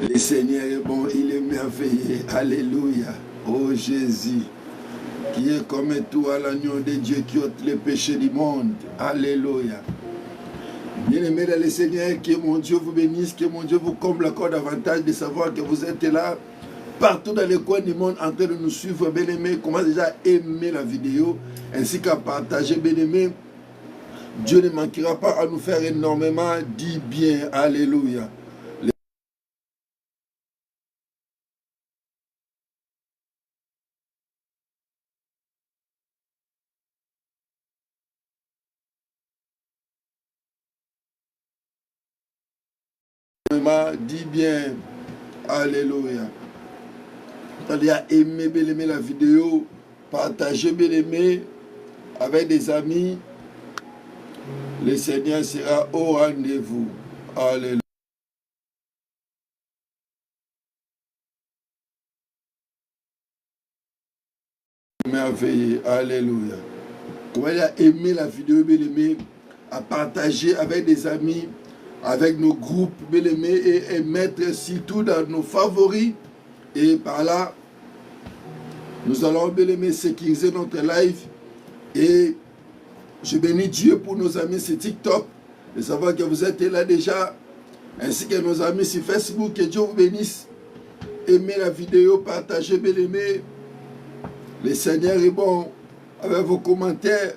Le Seigneur est bon, il est merveilleux. Alléluia. Oh Jésus, qui est comme toi, l'agneau de Dieu qui ôte les péchés du monde. Alléluia. Bien-aimé dans le Seigneur, que mon Dieu vous bénisse, que mon Dieu vous comble encore davantage de savoir que vous êtes là, partout dans les coins du monde, en train de nous suivre. Bien-aimé, commence déjà à aimer la vidéo, ainsi qu'à partager. Bien-aimé, Dieu ne manquera pas à nous faire énormément du bien. Alléluia. Dis bien, alléluia. C'est-à-dire à aimer, bien aimer la vidéo, partager, bien aimer avec des amis. Le Seigneur sera au rendez-vous. Alléluia. Merveilleux, alléluia. Comment dire, aimer la vidéo, bien aimer, à partager avec des amis, avec nos groupes, bien aimés, et mettre surtout dans nos favoris. Et par là, nous allons, bien aimé, sécuriser notre live. Et je bénis Dieu pour nos amis sur TikTok, de savoir que vous êtes là déjà, ainsi que nos amis sur Facebook. Que Dieu vous bénisse. Aimez la vidéo, partagez, bien aimé. Le Seigneur est bon. Avec vos commentaires,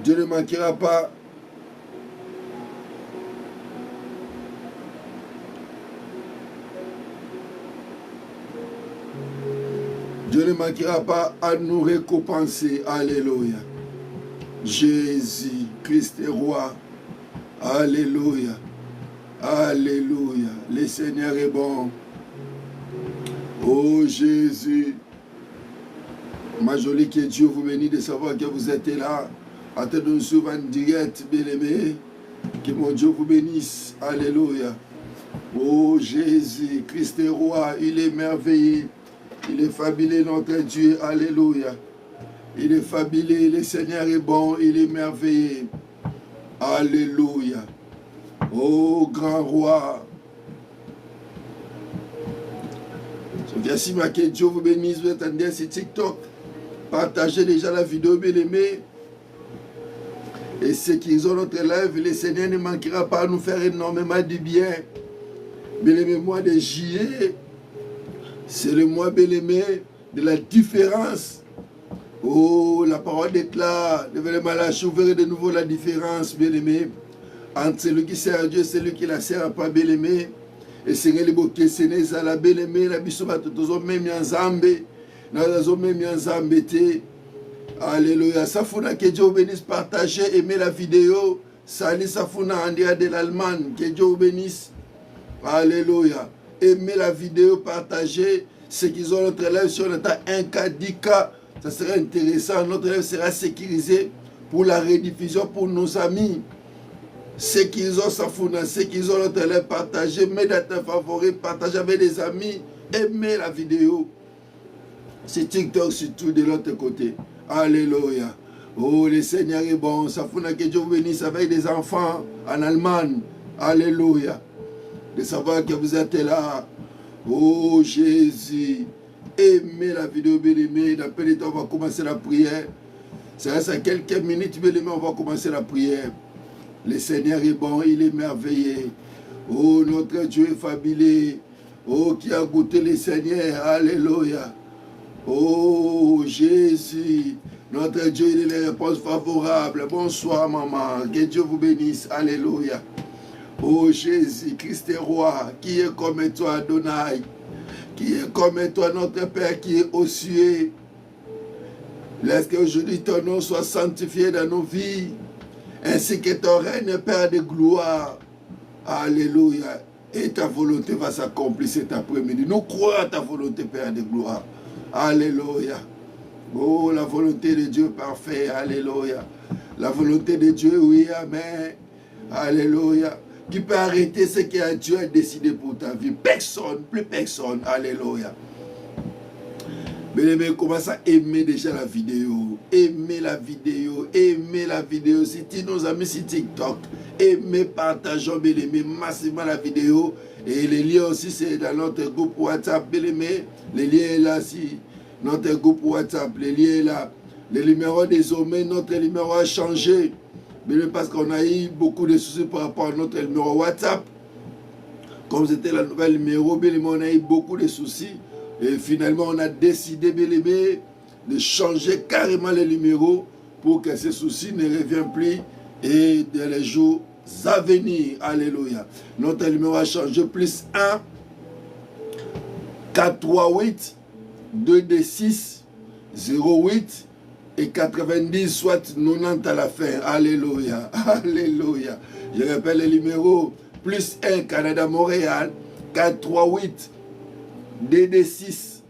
Dieu ne manquera pas. Dieu ne manquera pas à nous récompenser. Alléluia. Jésus, Christ est roi. Alléluia. Alléluia. Le Seigneur est bon. Oh Jésus. Ma jolie, que Dieu vous bénisse de savoir que vous êtes là. En train de nous suivre en direct, bien-aimé. Que mon Dieu vous bénisse. Alléluia. Oh Jésus, Christ est roi. Il est merveilleux. Il est fabuleux, notre Dieu. Alléluia. Il est fabuleux. Le Seigneur est bon. Il est merveilleux. Alléluia. Oh grand roi. Merci, que Dieu vous bénisse. Vous êtes en direct sur TikTok. Partagez déjà la vidéo, bien aimé. Et ceux qui ont notre live, le Seigneur ne manquera pas à nous faire énormément de bien. Bien aimé, mois de juillet, c'est le mois, bien aimé, de la différence. Oh, la parole déclare, devant malâche, ouvrir de nouveau la différence, bien aimé, entre celui qui sert à Dieu et celui qui ne la sert pas, bien aimé. Et Seigneur, les bokeh, Seigneur, la bien aimé, la bisoba, tout le monde, même en Zambé. Alléluia. Safuna, que Dieu vous bénisse. Partagez, aimez la vidéo. Sali Safuna, en direct de l'Allemagne. Que Dieu vous bénisse. Alléluia. Aimez la vidéo, partagez. Ceux qui ont notre live sur notre 1K, 10K, ça serait intéressant. Notre live sera sécurisé pour la rediffusion pour nos amis. Ceux qui ont Safuna, ceux qui ont notre live, partagez. Mettez un favori, partagez avec des amis. Aimez la vidéo. C'est TikTok surtout de l'autre côté. Alléluia. Oh, le Seigneur est bon. Ça fait que Dieu vous bénisse avec des enfants en Allemagne. Alléluia. De savoir que vous êtes là. Oh, Jésus. Aimez la vidéo, bien aimé. Dans peu de temps, on va commencer la prière. Ça reste à quelques minutes, bien aimé, on va commencer la prière. Le Seigneur est bon, il est merveilleux. Oh, notre Dieu est fabuleux. Oh, qui a goûté le Seigneur. Alléluia. Oh Jésus, notre Dieu, il est les réponses favorables. Bonsoir maman, que Dieu vous bénisse. Alléluia. Oh Jésus, Christ est roi, qui est comme toi Adonai, qui est comme toi notre Père qui est aux cieux. Laisse qu'aujourd'hui ton nom soit sanctifié dans nos vies, ainsi que ton règne, Père de gloire. Alléluia. Et ta volonté va s'accomplir cet après-midi. Nous croyons à ta volonté, Père de gloire. Alléluia. Oh, la volonté de Dieu parfait. Alléluia. La volonté de Dieu, oui, amen. Alléluia. Qui peut arrêter ce que Dieu a décidé pour ta vie? Personne, plus personne. Alléluia. Bien-aimé, commence à aimer déjà la vidéo. Aimez la vidéo. Aimez la vidéo. Si tu nos amis sur TikTok, aimez, partageons, bien-aimé, massivement la vidéo. Et les liens aussi, c'est dans notre groupe WhatsApp, bien aimé. Les liens est là, si notre groupe WhatsApp, les liens est là. Le numéro désormais, notre numéro a changé. Mais parce qu'on a eu beaucoup de soucis par rapport à notre numéro WhatsApp. Comme c'était la nouvelle numéro, bien aimé, on a eu beaucoup de soucis. Et finalement, on a décidé, bien aimé, de changer carrément les numéros pour que ces soucis ne reviennent plus et dans les jours à venir. Alléluia. Notre numéro a changé, plus 1 438 226 08 et 90, soit 90 à la fin. Alléluia. Alléluia. Je répète le numéro, plus 1 Canada-Montréal 438 DD6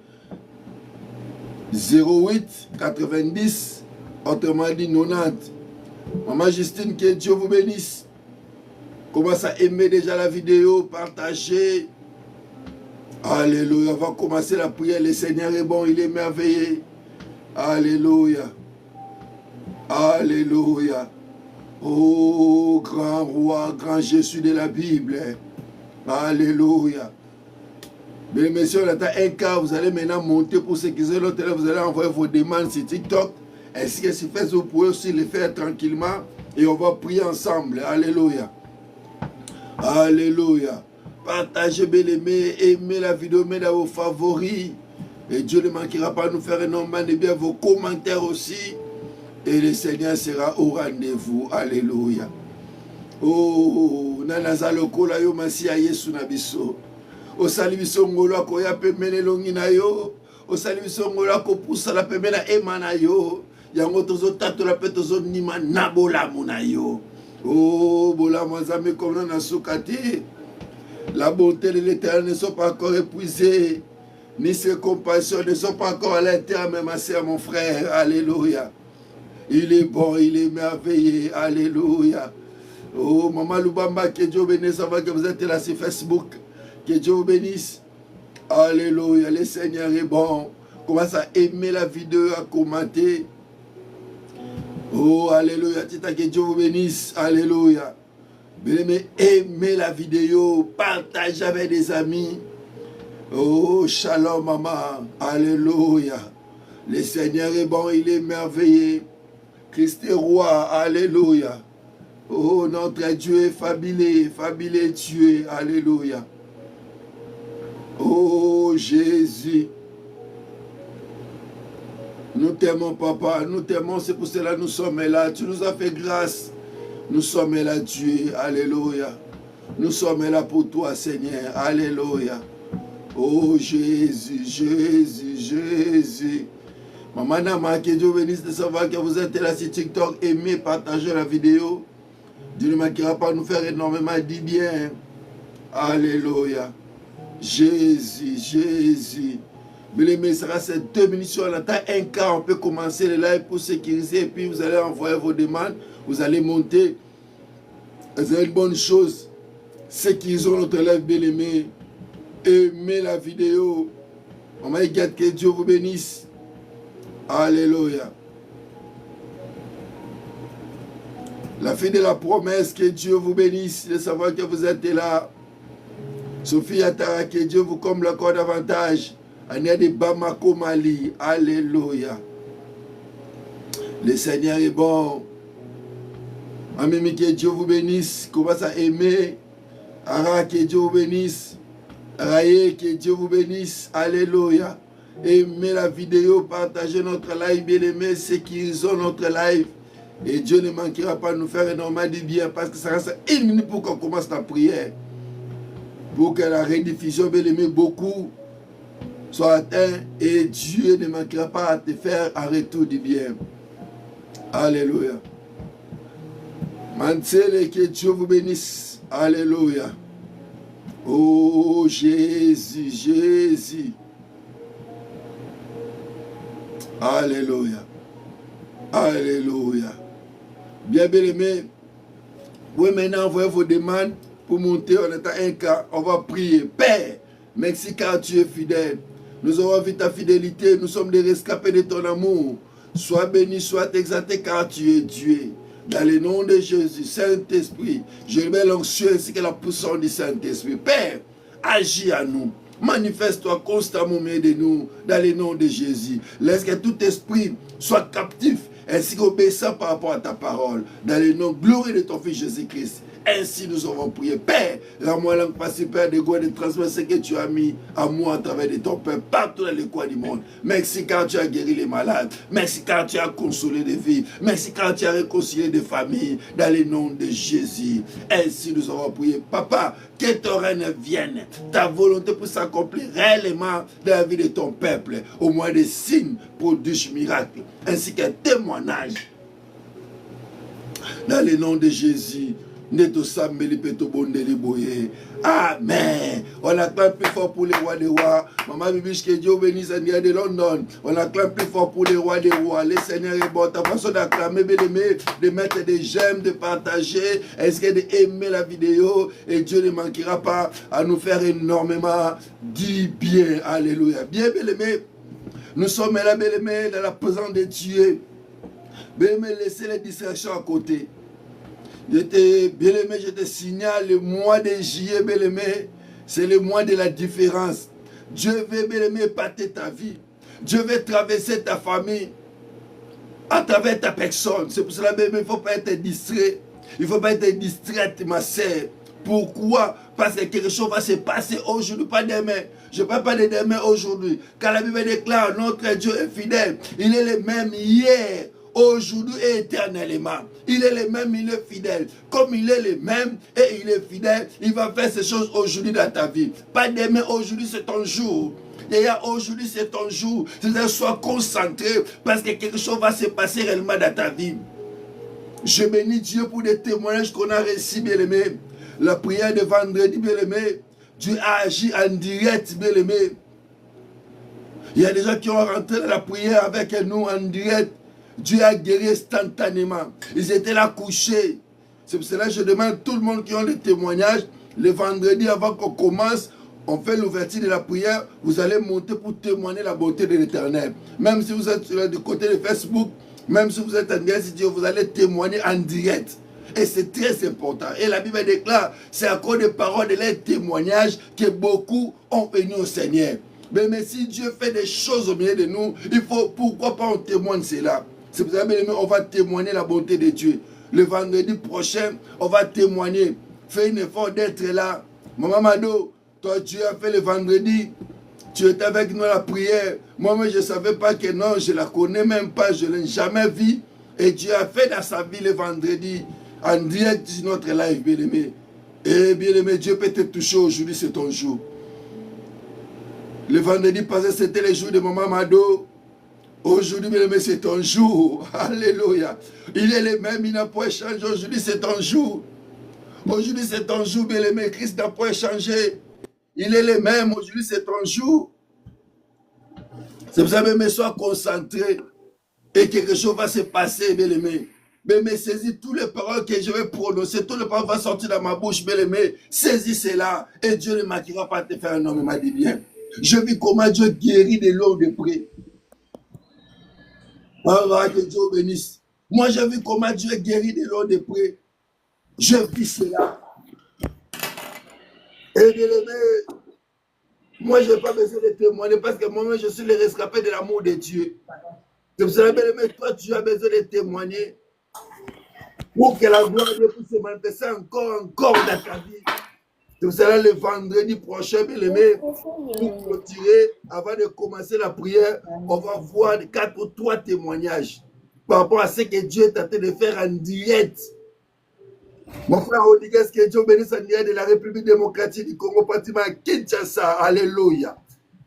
08 90, autrement dit 90. Maman Justine, que Dieu vous bénisse. Commence à aimer déjà la vidéo, partager. Alléluia. On va commencer la prière. Le Seigneur est bon, il est merveilleux. Alléluia. Alléluia. Oh, grand roi, grand Jésus de la Bible. Alléluia. Mesdames et messieurs, on attend un quart. Vous allez maintenant monter pour ceux qui sont là. Vous allez envoyer vos demandes sur TikTok. Ainsi que sur Facebook, vous pouvez aussi le faire tranquillement. Et on va prier ensemble. Alléluia. Alléluia. Partagez, bien-aimés. Aimez la vidéo, mettez dans vos favoris. Et Dieu ne manquera pas de nous faire énormément de bien. Vos commentaires aussi. Et le Seigneur sera au rendez-vous. Alléluia. Oh, nanaza lokola yo masiya Yesu na biso. Osali biso ngolo akoya pembeni longi na yo. Osali biso ngolo akopusala pembeni na ema na yo. Yango tozotatola pe tozonima na bolamu na yo. Oh, bolamu nzambe comme na suka te. La bonté de l'Éternel ne sont pas encore épuisées, ni ses compassions ne sont pas encore à l'intérieur, ma soeur, mon frère. Alléluia. Il est bon, il est merveilleux. Alléluia. Oh, Maman Lubamba, que Dieu bénisse. Ça va que vous êtes là sur Facebook. Que Dieu vous bénisse. Alléluia. Le Seigneur est bon. Commence à aimer la vidéo, à commenter. Oh, alléluia. Que Dieu vous bénisse. Alléluia. Bien-aimé, aimez la vidéo. Partagez avec des amis. Oh, shalom, maman. Alléluia. Le Seigneur est bon, il est merveilleux. Christ est roi. Alléluia. Oh, notre Dieu est fabuleux. Fabuleux Dieu. Alléluia. Oh, Jésus. Nous t'aimons, papa. Nous t'aimons. C'est pour cela que nous sommes là. Tu nous as fait grâce. Nous sommes là, Dieu. Alléluia. Nous sommes là pour toi, Seigneur. Alléluia. Oh, Jésus, Jésus, Jésus. Maman Nama, que Dieu bénisse de savoir que vous êtes là sur TikTok. Aimez, partagez la vidéo. Dieu ne manquera pas de nous faire énormément de bien. Alléluia. Jésus, Jésus. Bien-aimé, ça sera ces 2 minutes sur la table. Un quart, on peut commencer le live pour sécuriser. Et puis vous allez envoyer vos demandes. Vous allez monter. C'est une bonne chose. Ceux qui ont notre live, bien-aimé, aimez la vidéo. Maman, que Dieu vous bénisse. Alléluia. La fille de la promesse, que Dieu vous bénisse de savoir que vous êtes là. Sophie Atara, que Dieu vous comble encore davantage. Ania de Bamako Mali. Alléluia. Le Seigneur est bon. Amimi, que Dieu vous bénisse. Commence à aimer. Ara, que Dieu vous bénisse. Raye, que Dieu vous bénisse. Alléluia. Aimez la vidéo, partagez notre live, bien aimé, ceux qui ont notre live. Et Dieu ne manquera pas de nous faire énormément de bien parce que ça reste 1 minute pour qu'on commence la prière. Pour que la rediffusion, bien aimé, beaucoup soit atteint et Dieu ne manquera pas à te faire un retour du bien. Alléluia. Mansele, que Dieu vous bénisse. Alléluia. Oh Jésus, Jésus. Alléluia. Alléluia. Bien aimé, vous maintenant envoyez vos demandes pour monter. On est à un cas. On va prier. Père, merci car tu es fidèle. Nous avons vu ta fidélité. Nous sommes des rescapés de ton amour. Sois béni, sois exalté car tu es Dieu. Dans le nom de Jésus, Saint-Esprit, je remets l'onction ainsi que la puissance du Saint-Esprit. Père, agis à nous. Manifeste-toi constamment au milieu de nous, dans le nom de Jésus. Laisse que tout esprit soit captif, ainsi qu'obéissant par rapport à ta parole, dans le nom glorieux de ton Fils Jésus-Christ. Ainsi nous avons prié. Père, rends-moi langue facile, Père, de gloire, de transmettre ce que tu as mis à moi à travers de ton Père, partout dans les coins du monde. Merci car tu as guéri les malades. Merci car tu as consolé des vies. Merci car tu as réconcilié des familles, dans le nom de Jésus. Ainsi nous avons prié. Papa, que ton règne vienne, ta volonté pour s'accomplir réellement dans la vie de ton peuple, au moins des signes, prodiges, miracles, ainsi qu'un témoignage. Dans le nom de Jésus. Amen. On acclame plus fort pour les rois des rois. Maman Bibiche, que Dieu bénisse Seigneur de London. On acclame plus fort pour les rois des rois. Le Seigneur est bon. Ta façon d'acclamer, de mettre des j'aime, de partager, est-ce que d'aimer la vidéo. Et Dieu ne manquera pas à nous faire énormément du bien. Alléluia. Bien, bien-aimé. Nous sommes là, bien-aimé, dans la présence de Dieu. Bien-aimé, laissez les distractions à côté. Bien-aimé, je te signale, le mois de juillet, bien-aimé, c'est le mois de la différence. Dieu veut, bien-aimé, épater ta vie. Dieu veut traverser ta famille à travers ta personne. C'est pour cela, bien-aimé, il ne faut pas être distrait. Il ne faut pas être distraite, ma sœur. Pourquoi? Parce que quelque chose va se passer aujourd'hui, pas demain. Je ne parle pas de demain, aujourd'hui. Car la Bible déclare, notre Dieu est fidèle. Il est le même hier, aujourd'hui et éternellement. Il est le même, il est fidèle. Comme il est le même et il est fidèle, il va faire ces choses aujourd'hui dans ta vie. Pas demain, aujourd'hui c'est ton jour. D'ailleurs, aujourd'hui c'est ton jour. Sois concentré parce que quelque chose va se passer réellement dans ta vie. Je bénis Dieu pour des témoignages qu'on a reçus, bien-aimé. La prière de vendredi, bien-aimé. Dieu a agi en direct, bien-aimé. Il y a des gens qui ont rentré dans la prière avec nous en direct. Dieu a guéri instantanément. Ils étaient là couchés. C'est pour cela que je demande à tout le monde qui ont des témoignages, le vendredi avant qu'on commence, on fait l'ouverture de la prière, vous allez monter pour témoigner la bonté de l'Éternel. Même si vous êtes du côté de Facebook, même si vous êtes en direct, vous allez témoigner en direct. Et c'est très important. Et la Bible déclare, c'est à cause des paroles de leurs témoignages que beaucoup ont venu au Seigneur. Mais si Dieu fait des choses au milieu de nous, il faut, pourquoi pas on témoigne cela? C'est pour ça qu'on va témoigner la bonté de Dieu. Le vendredi prochain, on va témoigner. Fais un effort d'être là. Maman Mado, toi tu as fait le vendredi. Tu étais avec nous à la prière. Moi-même, je ne savais pas que non, je ne la connais même pas, je ne l'ai jamais vue. Et Dieu a fait dans sa vie le vendredi, en direct sur notre live, bien-aimé. Et bien-aimé, Dieu peut te toucher aujourd'hui, c'est ton jour. Le vendredi passé, c'était le jour de Maman Mado. Aujourd'hui, bien-aimé, c'est ton jour. Alléluia. Il est le même, il n'a pas changé. Aujourd'hui, c'est ton jour. Aujourd'hui, c'est ton jour, bien-aimé. Christ n'a pas changé. Il est le même. Aujourd'hui, c'est ton jour. C'est pour ça, bien-aimé, sois concentré. Et quelque chose va se passer, bien-aimé. Bien-aimé, saisis toutes les paroles que je vais prononcer. Toutes les paroles vont sortir dans ma bouche, bien-aimé. Saisis cela. Et Dieu ne manquera pas de te faire énormément de bien. Je vis comment Dieu guérit de l'eau de près. Que Dieu bénisse. Moi, je vis comment Dieu guérit de l'eau de près. Je vis cela. Et bien aimé, moi, je n'ai pas besoin de témoigner parce que moi-même, je suis le rescapé de l'amour de Dieu. C'est pour cela, bien aimé, toi, tu as besoin de témoigner pour que la gloire de Dieu puisse se manifester encore dans ta vie. C'est pour cela, le vendredi prochain, bien aimé, pour clôturer, avant de commencer la prière, on va voir 4 ou 3 témoignages par rapport à ce que Dieu est en train de faire en direct. Mon frère Rodriguez, que Dieu bénisse en direct de la République démocratique du Congo, pratiquement à Kinshasa. Alléluia.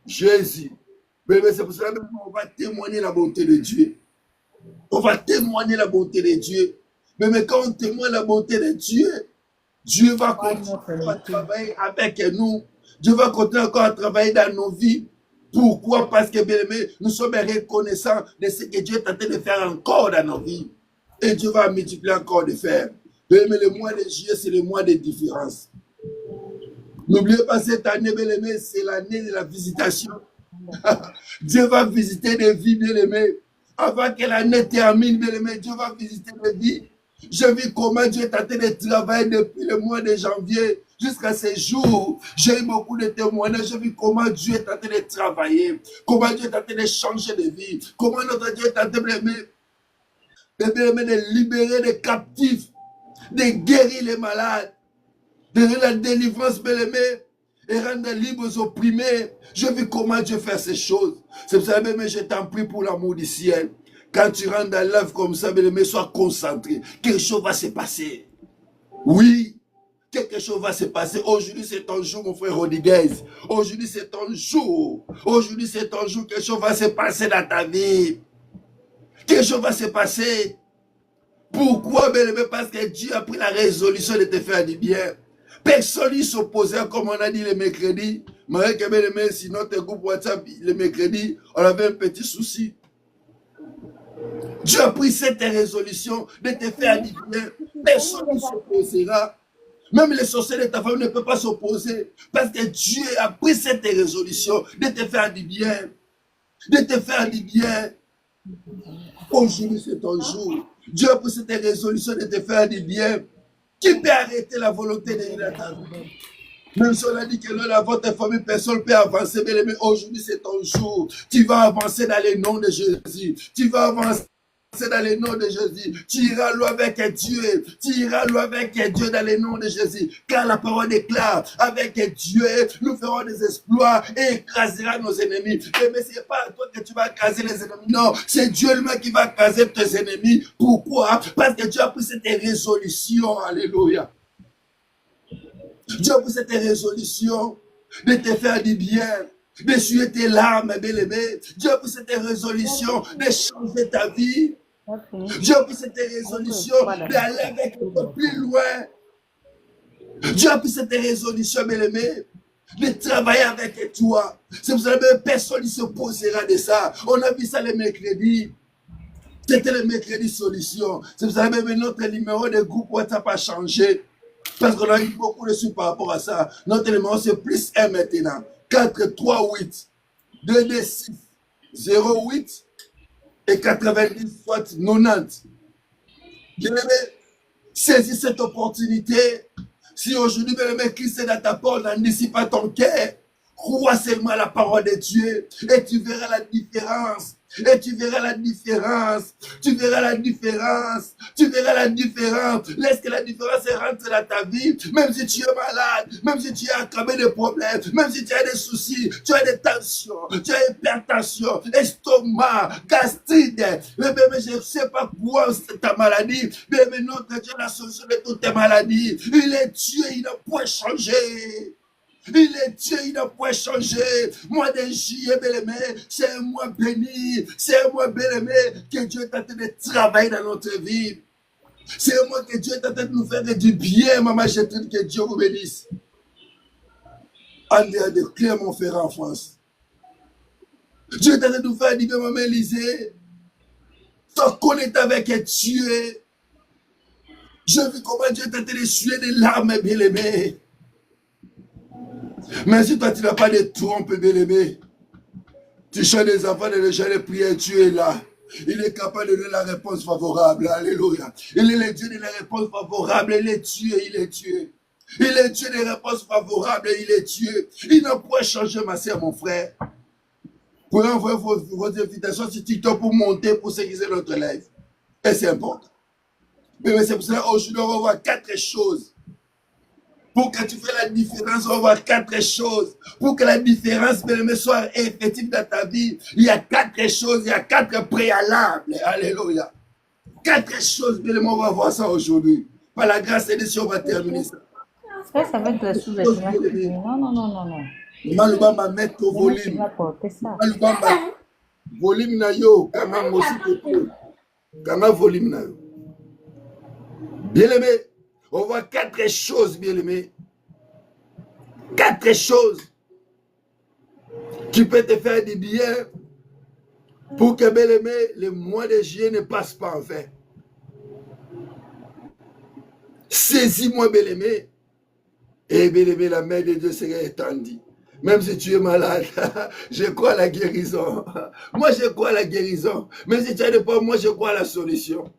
Jésus. Mais c'est pour cela qu'on va témoigner la bonté de Dieu. On va témoigner la bonté de Dieu. Mais quand on témoigne la bonté de Dieu, Dieu va continuer à travailler avec nous. Dieu va continuer encore à travailler dans nos vies. Pourquoi? Parce que, bien aimé, nous sommes reconnaissants de ce que Dieu est en train de faire encore dans nos vies. Et Dieu va multiplier encore de faire. Bien aimé, le mois de juillet, c'est le mois de différence. N'oubliez pas cette année, bien aimé, c'est l'année de la visitation. Dieu va visiter des vies, bien aimé. Avant que l'année termine, bien aimé, Dieu va visiter des vies. Je vis comment Dieu est en train de travailler depuis le mois de janvier jusqu'à ces jours, j'ai eu beaucoup de témoignages, j'ai vu comment Dieu est en train de travailler, comment Dieu est en train de changer de vie, comment notre Dieu est en train de libérer les captifs, de guérir les malades, de la délivrance, bien-aimé, et rendre libres aux opprimés. Je vis comment Dieu fait ces choses. C'est pour ça, bien-aimé, je t'en prie pour l'amour du ciel. Quand tu rentres dans l'œuvre comme ça, bien-aimé, sois concentré. Quelque chose va se passer. Oui, quelque chose va se passer. Aujourd'hui, c'est ton jour, mon frère Rodriguez. Aujourd'hui, c'est ton jour. Aujourd'hui, c'est ton jour. Quelque chose va se passer dans ta vie. Quelque chose va se passer. Pourquoi, bien-aimé? Parce que Dieu a pris la résolution de te faire du bien. Personne n'y s'opposait, comme on a dit le mercredi. Mais bien-aimé, si notre groupe WhatsApp, le mercredi, on avait un petit souci. Dieu a pris cette résolution de te faire du bien. Personne ne s'opposera. Même les sorciers de ta famille ne peuvent pas s'opposer. Parce que Dieu a pris cette résolution de te faire du bien. De te faire du bien. Aujourd'hui, c'est ton jour. Dieu a pris cette résolution de te faire du bien. Qui peut arrêter la volonté de Dieu dans ta vie? Même si on a dit que dans votre famille, personne ne peut avancer. Mais aujourd'hui, c'est ton jour. Tu vas avancer dans le nom de Jésus. Tu vas avancer dans le nom de Jésus. Tu iras loin avec Dieu. Tu iras loin avec Dieu dans le nom de Jésus. Car la parole déclare, avec Dieu, nous ferons des exploits et écrasera nos ennemis. Mais ce n'est pas toi que tu vas écraser les ennemis. Non, c'est Dieu lui-même qui va écraser tes ennemis. Pourquoi? Parce que Dieu a pris cette résolution. Alléluia. Dieu a pris cette résolution de te faire du bien, d'essuyer tes larmes, bien-aimé. Dieu a pris cette résolution de changer ta vie. Dieu a pris cette résolution d'aller avec toi plus loin. Dieu a pris cette résolution, bien-aimé, de travailler avec toi. C'est pour ça que personne ne s'opposera de ça. On a vu ça le mercredi. C'était le mercredi solution. C'est pour ça que même notre numéro de groupe WhatsApp a changé. Parce qu'on a eu beaucoup de sous par rapport à ça. Notre numéro, c'est plus 1 maintenant. 4, 3, 8, 2, 2, 6, 0, 8 et 90, soit 90. Bien-aimé, saisis cette opportunité. Si aujourd'hui, bien-aimé, Christ est dans ta porte, n'anticipe pas ton cœur. Crois seulement à la parole de Dieu et tu verras la différence. Et tu verras la différence. Tu verras la différence. Tu verras la différence. Laisse que la différence rentre dans ta vie. Même si tu es malade, même si tu as accabé de problèmes, même si tu as des soucis, tu as des tensions, tu as hypertension, estomac, gastrite. Mais je ne sais pas quoi ta maladie. Mais notre Dieu est la solution de toutes tes maladies. Il est Dieu, il ne peut changer. Il est Dieu, il ne peut changer. Mois de juillet, bien-aimé, c'est un mois béni. C'est un mois bien-aimé que Dieu est en train de travailler dans notre vie. C'est un mois que Dieu est en train de nous faire du bien, maman Gertrude, que Dieu vous bénisse. Andrea de Clermont-Ferrand en France. Dieu est en train de nous faire du bien, maman Élisée. Sois connecté avec Dieu. Je vis comment Dieu est en train de suer des larmes, bien-aimé. Mais si toi tu n'as pas de trompe, bien-aimé, tu cherches des enfants de les jeunes prières, Dieu est là. Il est capable de donner la réponse favorable. Alléluia. Il est le Dieu de la réponse favorable. Il est Dieu, il est Dieu. Il est Dieu des réponses favorables, il est Dieu. Il ne peut changer, ma soeur, mon frère. Pour envoyer vos invitations sur TikTok pour monter, pour sécuriser notre live. Et c'est important. Mais c'est pour cela qu'aujourd'hui, on va voir 4 choses. Pour que tu fasses la différence, on va voir 4 choses. Pour que la différence soit effective dans ta vie, il y a 4 choses, il y a 4 préalables. Alléluia. 4 choses, bien on va voir ça aujourd'hui. Par la grâce de Dieu, on va terminer ça. Ça va être la sous-vêtement. Non. Malubamba mettre au volume. Malubamba volume na yo, kama mosi koto. Kama volume na yo. Bien aimé. On voit 4 choses, bien-aimé. 4 choses qui peuvent te faire du bien pour que, bien-aimé, le mois de juillet ne passe pas en fait. Saisis-moi, bien-aimé, et bien-aimé, la main de Dieu sera étendue. Même si tu es malade, je crois à la guérison. Moi, je crois à la guérison. Même si tu as des problèmes, moi, je crois à la solution.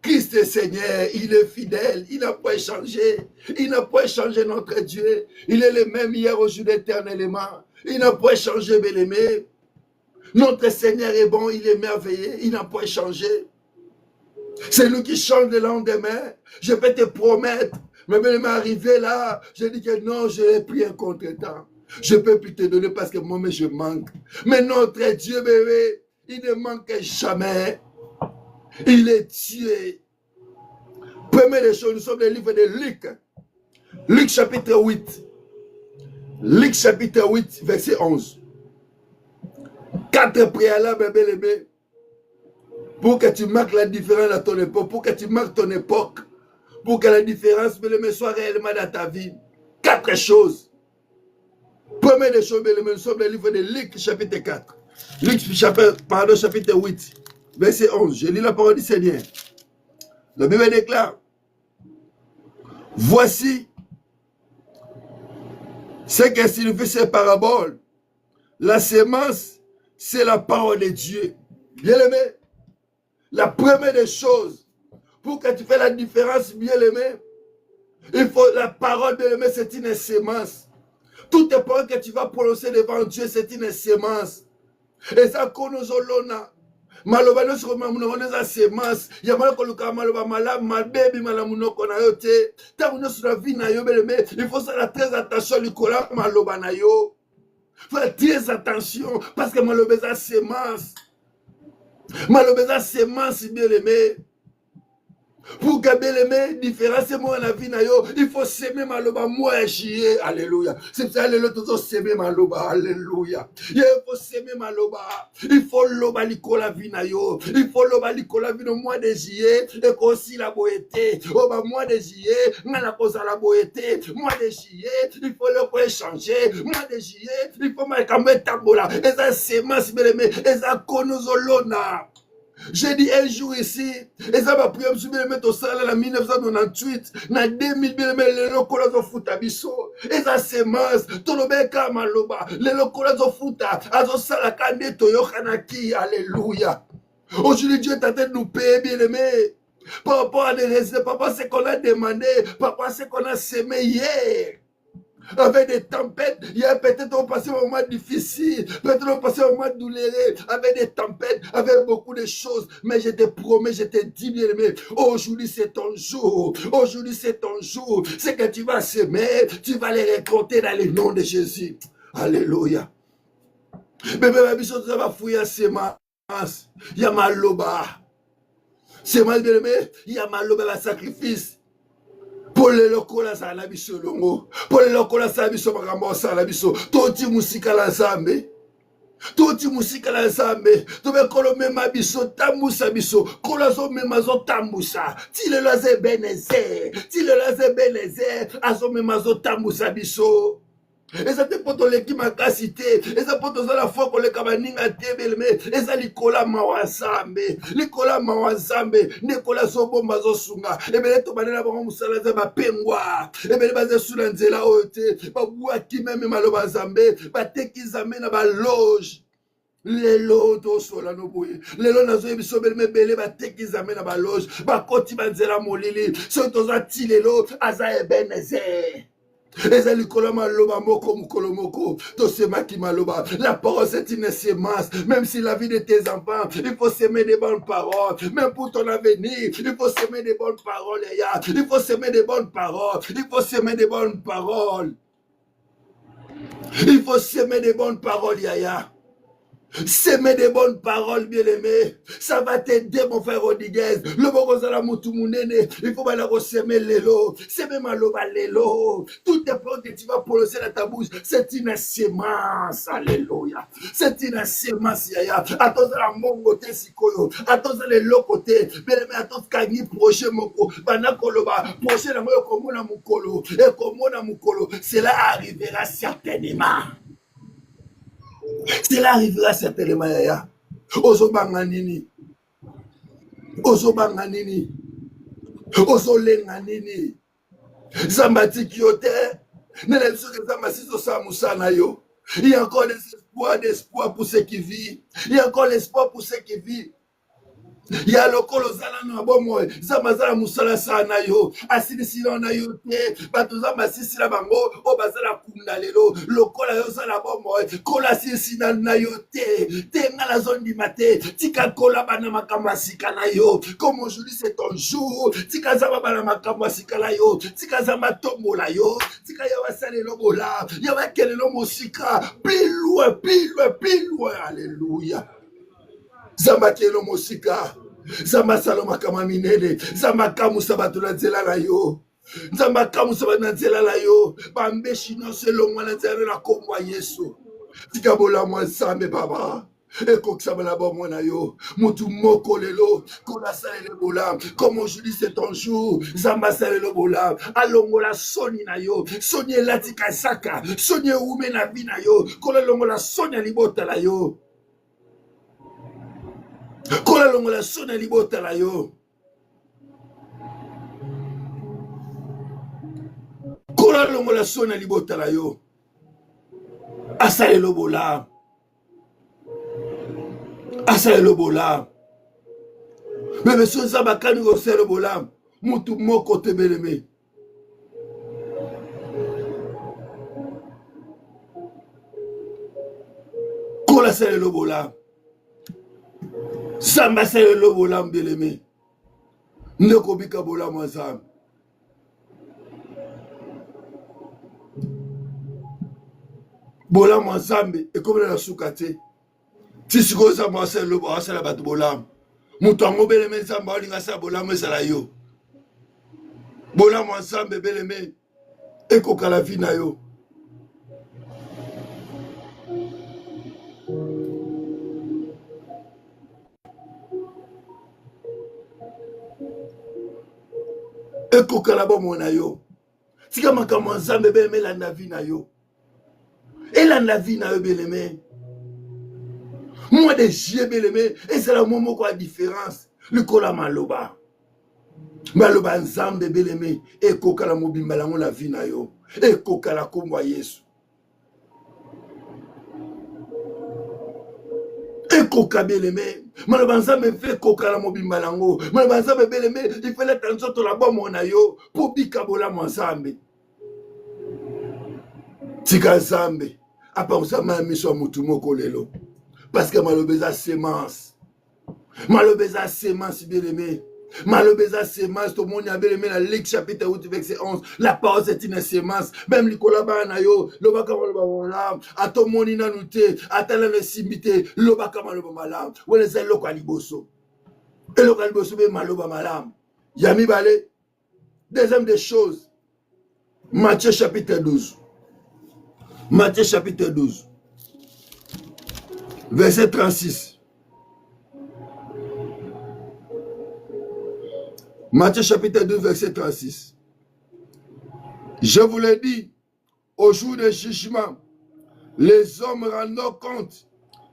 Christ est Seigneur, il est fidèle, il n'a pas changé. Il n'a pas changé notre Dieu. Il est le même hier, aujourd'hui, éternellement. Il n'a pas changé, bien-aimé. Notre Seigneur est bon, il est merveilleux, il n'a pas changé. C'est lui qui change le lendemain. Je peux te promettre. Mais bien, arrivé là, je dis que non, je l'ai pris un contre-temps. Je ne peux plus te donner parce que moi-même je manque. Mais notre Dieu, bébé, il ne manque jamais. Il est Dieu. Première des choses, nous sommes dans le livre de Luc. Luc chapitre 8. Luc chapitre 8, verset 11. 4 préalables, bébé, pour que tu marques la différence dans ton époque, pour que tu marques ton époque, pour que la différence, bébé, soit réellement dans ta vie. 4 choses. Première des choses, bébé, nous sommes dans le livre de Luc chapitre 4. Luc chapitre 8, verset 11. Je lis la parole du Seigneur. La Bible déclare, voici ce que signifie ces paraboles. La sémence, c'est la parole de Dieu. Bien aimé, la première des choses, pour que tu fasses la différence, bien aimé, il faut la parole, bien aimé, c'est une sémence. Toutes les paroles que tu vas prononcer devant Dieu, c'est une sémence. Et ça, qu'on nous a maloba no soko mamunoko za semence ya malako luka maloba malamu mabebi malamunoko na yo te tango nyonso na vie na yo beleme il faut faire très attention likola maloba na yo faire très attention parce que maloba za semence bien aimé. Pour que bien-aimé, différence moi la vie na yo, il faut s'aimer maloba moi chier, alléluia. C'est ça alléluia, tout s'aimer maloba, alléluia. Il faut s'aimer maloba, il faut loba likola vie na yo, il faut loba likola vie no mois de juillet et aussi la boété. Oh bah mois de juillet, ngana koza la boété, mois de juillet, il faut le quoi changer, mois de juillet, il faut marquer tambola. Et ça c'est mas bien-aimé, et ça konozolona. J'ai dit un jour ici, et ça va prier, je vais mettre au salaire en 1998, en 2000, les locaux ont foutu à biso. Et ça c'est mince, tout le monde est maloba, les locaux ont foutu à son salaire quand Toyo Hanaki, alléluia. Aujourd'hui, Dieu est en train de nous payer, bien aimé. Par rapport à des résultats, par rapport à ce qu'on a demandé, par rapport à ce qu'on a semé hier. Avec des tempêtes, il y a peut-être on passé un moment difficile, peut-être on passé un moment douloureux, avec des tempêtes, avec beaucoup de choses, mais je te promets, je te dis bien aimé, aujourd'hui c'est ton jour, aujourd'hui c'est ton jour, c'est que tu vas semer, tu vas les récolter dans le nom de Jésus, alléluia. Mais même si tu vas fouiller à semence, il y a maloba, semence bien aimé, il y a maloba la sacrifice. Pour les locaux là ça la biso longo pour les locaux là ça biso makambo ça la biso toti musika la zambe toti musika la zambe to be kolo mema biso tambusa biso kolo zo mema zo tambusa ti le laze beneze azo mema zo tambusa biso. Et ça te porte l'équipe ma cassité. Et ça porte la foi qu'on les cabaninga tebelme. Et ça likola mawazambe. Likola mawazambe. Nikola sobo mazo sunga. Et bien, to banela ba musala za ba pengwa. Et bien, ba zesula nzela ote. Ba bua ki même maloba zambe. Ba teki zambe na ba loge. Lelo to sola no boye. Lelo nazo ebiso belme bele ba teki zambe na ba loge. Ba koti ba nzela molili. So to za ti lelo aza ebeneze. La parole c'est une sémence. Même si la vie de tes enfants, il faut s'aimer des bonnes paroles. Même pour ton avenir, il faut s'aimer des bonnes paroles. Il faut s'aimer des bonnes paroles. Il faut s'aimer des bonnes paroles. Il faut s'aimer des bonnes paroles, Yaya. S'aimer des bonnes paroles, bien-aimé. Ça va t'aider, mon frère Rodriguez. Le Bogozala Moutumounene. Il faut aller s'aimer l'élo. S'aimer maloba l'élo. Toutes les paroles que tu vas prononcer dans ta bouche, c'est une sémence. Alléluia. C'est une sémence, yaya. Attends la mongo te sikoyo. Attends les locotés. Bien-aimé, attends kagi proche moko. Banakoloba. Proche la moyo komona mukolo. Et komona mukolo. Cela arrivera certainement. Cela arrivera certainement, yaya. Ozo banganini. Ozo banganini. Ozo lenganini. Zambati kiote. Nele bisoke zambasi so samusana yo. Il y a encore des espoirs pour ceux qui vivent. Il y a encore l'espoir pour ceux qui vivent. ya lokolo zala na bomo zamba zala musala sana yo asilisila na yo te bato zamba sisila bango o bazala kunda lelo lokola yo zala bomo kola sisina na yo te tenga la zone du matin tika kola bana makamba sika na yo comme aujourd'hui c'est ton jour tika zamba bana makamba sika na yo tika zamba tombola yo tika ya wasale lobola ya wakele lo mosika plus loin alléluia zamba kelo mosika zamba saloma kama minene zamba kamusa bato na nzela na yo nzamba kamusa bato na nzela na yo bambeshi nyonso elongwa na nzela na kombo ya Yesu tika bolamwa nzambe baba ekokisama na bomoi na yo mutu moko lelo kola salele bolam comme aujourd'hui c'est ton jour zamba salele bolam alongola soni na yo soni elati kasaka soni eume na vi na yo kola longola soni ya libota na yo kola longola soni ya libota na yo kola longola soni ya libota na yo asalelo bolam asalelo bolam bebe so nzambe akani kosala bolam mutu moko te beleme kola asalelo bolam nzambe asalelo bolam beleme nde kobika bolam ya nzambe bolam ya nzambe ekomela na suka te ti sikoyo nzambe asala bato bolamu moto yango beleme nzambe aolinga asala bolamu ezala yo bolamu ya nzambe beleme ekokala vi na yo ekokala bomoi na yo tika makambo ya nzambe beleme elanda vi na yo elanda vi na yo beleme moi de jie beleme ezala mo moko ya différence likola maloba maloba nzambe beleme ekokala mobimba lango na vi na yo ekokala kombo ya Yesu ekoka beleme maloba nzambe mpe ekokala mobimba lango maloba nzambe beleme ifeleta nzoto na bomoi na yo mpo bika bolamu nzambe tika nzambe apakosama ya miso ya motu moko lelo parce que malobeza semence malobeza semence bien-aimé malobeza semence tout le monde a bien aimé la Luc chapitre 8 verset 11 la parole c'est une semence même likola bana yo lobaka maloba wala ato moni na nute atala na simbite lobaka maloba malam wala za loko aliboso eloko aliboso be maloba malam yami balé deuxième des choses Matthieu chapitre 12 Matthieu chapitre 12 verset 36. Matthieu chapitre 2, verset 36. Je vous l'ai dit, au jour du jugement, les hommes rendront compte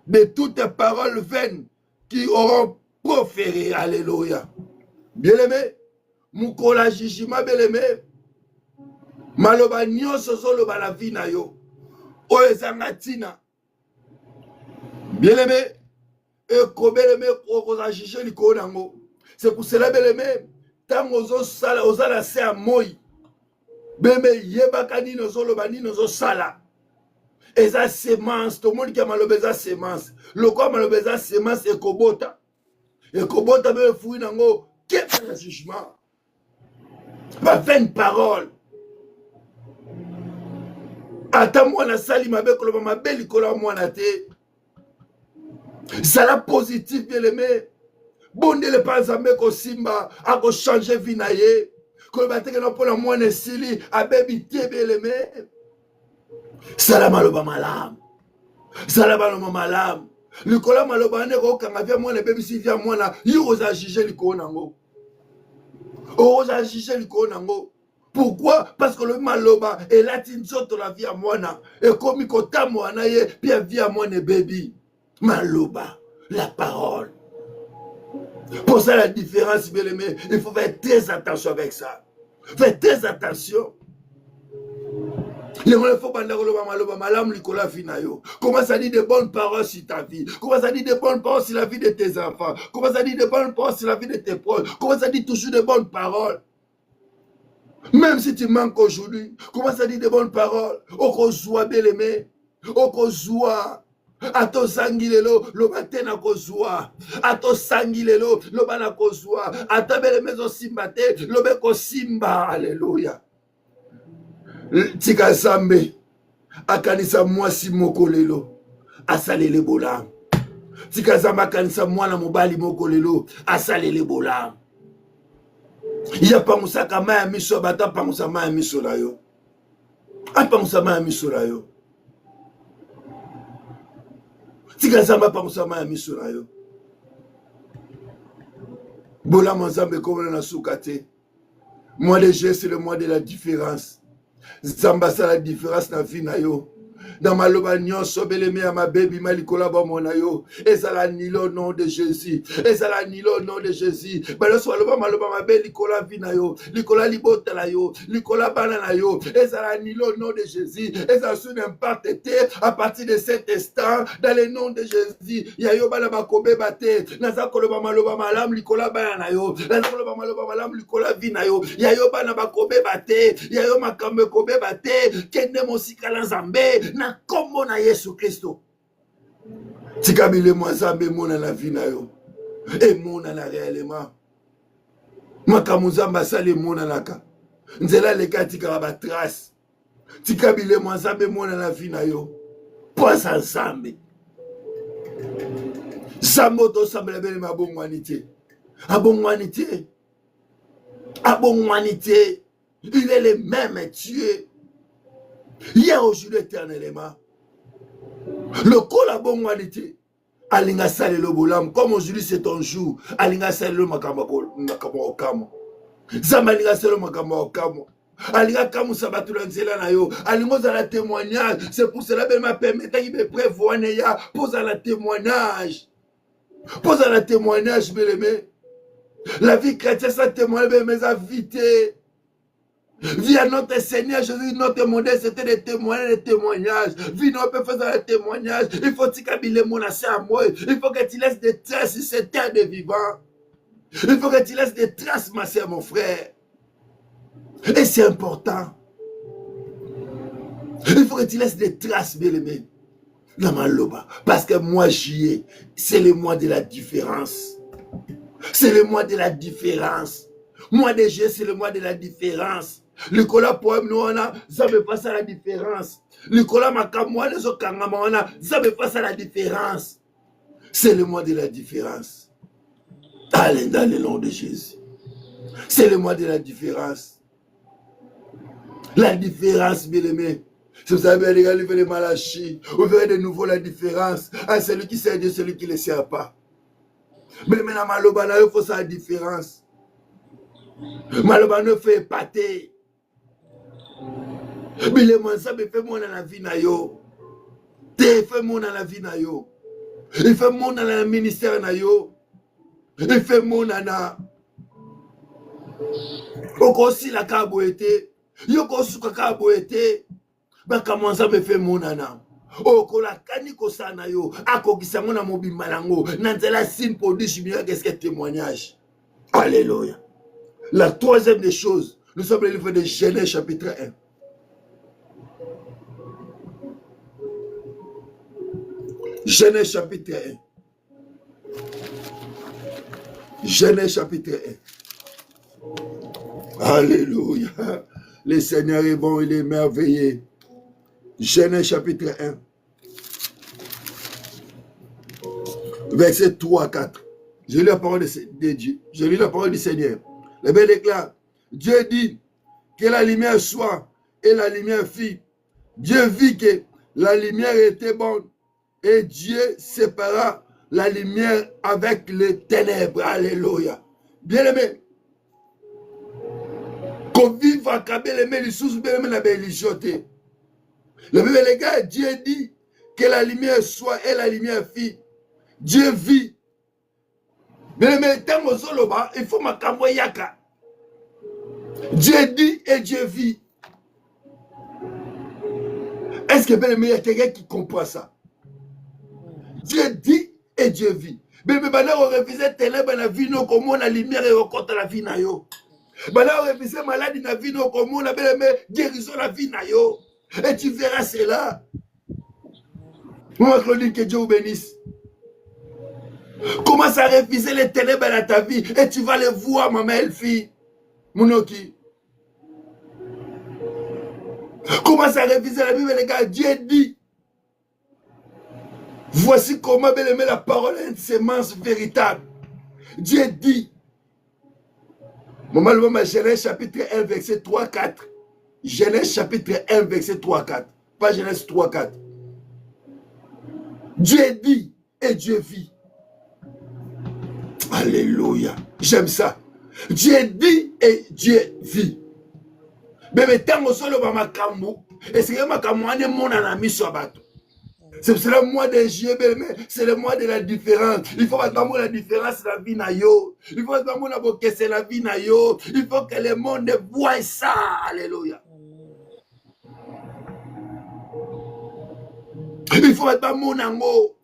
de toutes les paroles vaines qui auront proférées. Alléluia. Bien-aimé, mukola jugement, bien-aimé, maloba nyonso zoloba la vie na yo, o ezanga tina. Bien-aimé, et kobeleme okoza jige likolo nango. C'est pour cela beleme tango ozala se a moi. Beme yebaka nini ozoloba nini ozosala. Eza semence, tout le monde qui a malobeza semence. Loko malobeza semence ekobota. Ekobota be fui nango quel le jugement. Va vaine parole. Ata mwana sali mabe koloba mabe likolo mwana te. Zala positif bien aimé. Bonde le pas amé ko simba a ko changer vie na ye. Ko bateke na pona mwana sili a bebi te bien aimé. Sala maloba malam. Sala maloba malam. Likola maloba ne ko kanga via mwana bebi si via mwana yo oza juger likolo nango. Oza juger likolo nango. Pourquoi? Parce que le maloba est là tinzoto la vie à mwana et comme kota mwana ye bien via mwana baby. Maloba, la parole. Pour ça, la différence, bien aimé, il faut faire très attention avec ça. Faites très attention. Il faut pas malam likola finayo. Commence à dire de bonnes paroles sur ta vie. Commence à dire de bonnes paroles sur la vie de tes enfants. Commence à dire de bonnes paroles sur la vie de tes proches. Commence à dire toujours de bonnes paroles. Même si tu manques aujourd'hui, commence à dire de bonnes paroles. Okozwa beleme. Okozwa. Ato sangilelo lo batena kozwa. Ato sangilelo lo bana kozwa. Ata beleme zo simbate lo beko simba. Alléluia. Tika Zambe akanisa mwasi moko lelo asalele bola. Tika Zambe akanisa mwana mobali moko lelo asalele bola. Ya pamusaka maya miso bata pamusa maya miso na yo. Apamusa maya miso na yo. Tika Zambe pamusa maya miso na yo. Bola Manzambe comme na soukate. Mois de juillet c'est le mois de la différence. Zamba sa la différence na vie na yo. Dans ma loba nyonso beleme ya ma baby malikola ba mona yo. Ezala nilo nom de Jésus. Ezala nilo nom de Jésus. Balo so loba maloba ma be likola vie na yo. Likola libota la yo. Likola bana na yo. Ezala nilo nom de Jésus. Ezala sous n'importe à partir de cet instant dans le nom de Jésus. Ya yo bana ba kobe bate. Naza koloba maloba malam likola bana na yo. Naza koloba maloba malam likola vie na yo. Ya yo bana ba kobe bate. Ya yo makambe kobe bate. Kende mosikala Nzambe. Na kombo na Yesu Kristo. Tikabile Nzambe mona na vie na yo. E mona na réellement. Makamu Nzambe sale mona naka. Nzela leka tika ba trace. Tikabile Nzambe mona na vie na yo. Posa Nzambe. Sambo to semble bele mabongwanité. Abongwanité. Abongwanité. Il est le même Dieu. Hier, aujourd'hui, éternellement. Le collabongwanité. Alinga sale le bolam. Comme aujourd'hui, c'est ton jour. Alinga sale le makamba okamo. Zama alinga sale le makamba okamo. Alinga kamu sabatula nzela na yo. Alingo za la témoignage. C'est pour cela que m'a permis qu'il me prévoit neya. Pose à la témoignage. Pose à la témoignage, bien-aimé. La vie chrétienne, ça témoigne, mes invités. Vie à notre Seigneur Jésus, notre modèle, c'était des témoignages. Vie, nous peut faire des témoignages. Il faut que mon à moi. Il faut que tu laisses des traces sur cette terre de vivants. Il faut que tu laisses des traces, ma soeur, mon frère. Et c'est important. Il faut que tu laisses des traces, bien aimé. Parce que moi, j'y ai. C'est le mois de la différence. C'est le mois de la différence. Mois de juillet, c'est le mois de la différence. Le cola poème, nous, on a, ça me passe à la différence. Le cola makamwa, les autres kangamana, ça me passe à la différence. C'est le mois de la différence. Allez, dans le nom de Jésus. C'est le mois de la différence. La différence, bien aimé. Si vous avez regardé les Malachie, vous verrez de nouveau la différence à celui qui sert Dieu, celui qui ne le sert pas. Mais maintenant, malobana, il faut ça la différence. Malobana, il faut épater. Mais le ça me fait mon dans la vie na yo. Te fait mon dans la vie na yo. Il fait mon dans le ministère na yo. Il fait mon dans Okosi la kaboete. Yoko suka kaboete. Ba comment ça me fait mon nana. Okola kaniko sana yo. Akokisa mona mobimba nango. Nanzela sin produit chimia qu'est-ce que témoignage. Alléluia. La troisième des choses, nous sommes le livre de Genèse chapitre 1. Genèse chapitre 1. Genèse chapitre 1. Alléluia. Le Seigneur est bon, il est merveilleux. Genèse chapitre 1. Verset 3 à 4. Je lis la parole de Dieu. Je lis la parole du Seigneur. Le Bible déclare, Dieu dit que la lumière soit et la lumière fit. Dieu vit que la lumière était bonne et Dieu sépara la lumière avec les ténèbres. Alléluia. Bien aimé. Qu'on vive à Kabeleme, les sous bien aimé la belligeoté. Le Bible les gars, Dieu dit que la lumière soit et la lumière fit. Dieu vit. Mais il faut ma yaka. Dieu dit et Dieu vit. Est-ce que bien aimé, il y a quelqu'un qui comprend ça? Dieu dit et Dieu vit. Mais maintenant, on refuse ténèbres dans la vie, nous, comme on a lumière et on compte la vie. Maintenant, on refuse maladie dans la vie, nous, comme on a bien aimé, guérison la vie. Et tu verras cela. Maman Claudine, que Dieu vous bénisse. Commence à refuser les ténèbres dans ta vie et tu vas les voir, maman Elfie. Monoki. Commence à refuser la Bible, les gars. Dieu dit. Voici comment bien aimer la parole est une sémence véritable. Dieu dit. Maman, le Genèse chapitre 1, verset 3-4. Genèse chapitre 1, verset 3-4. Pas Genèse 3-4. Dieu dit et Dieu vit. Alléluia. J'aime ça. Dieu dit et Dieu vit. Mais tant que solo ba makambo, et c'est que makambo ane mon ami sur bateau. C'est le mois de juillet, c'est le mois de la différence. Il faut que la différence la vie na yo. Il faut que c'est la vie na yo. Il faut que le monde voie ça. Alléluia. Il faut que mon ango.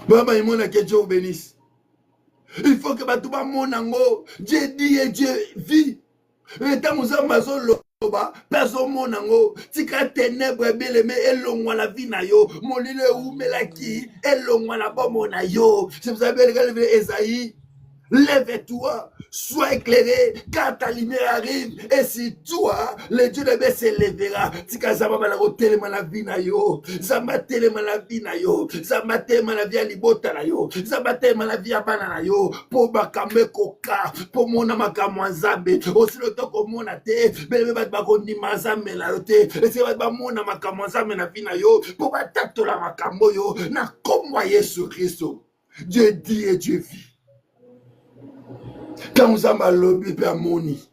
Maman, il que Dieu vous bénisse. Il faut que tout le monde Dieu dit et Dieu vit. Et tant que nous avons personne monango tika ténèbres beleme elongwa la vie na yo molile umelaki elongwa la bomo na yo. C'est vous avez regardé Esaïe. Lève-toi, sois éclairé, car ta lumière arrive. Et si toi, le Dieu de Béé s'élèvera. Tika zama malako telema la vie na yo. Zama telema la vie na yo. Zama telema la vie à libota na yo. Zama telema la vie à bana na yo. Po bakame koka. Po mona makamwa nzambe. Aussi le temps que mona te. Beleme bat bako ni mazambe la yo te. Et c'est bat mona makamwa nzambe na vie na yo. Po batato la makambo yo. Na komwa Yesu Christo. Dieu dit et Dieu vit. Quand vous avez lobby pe amoni.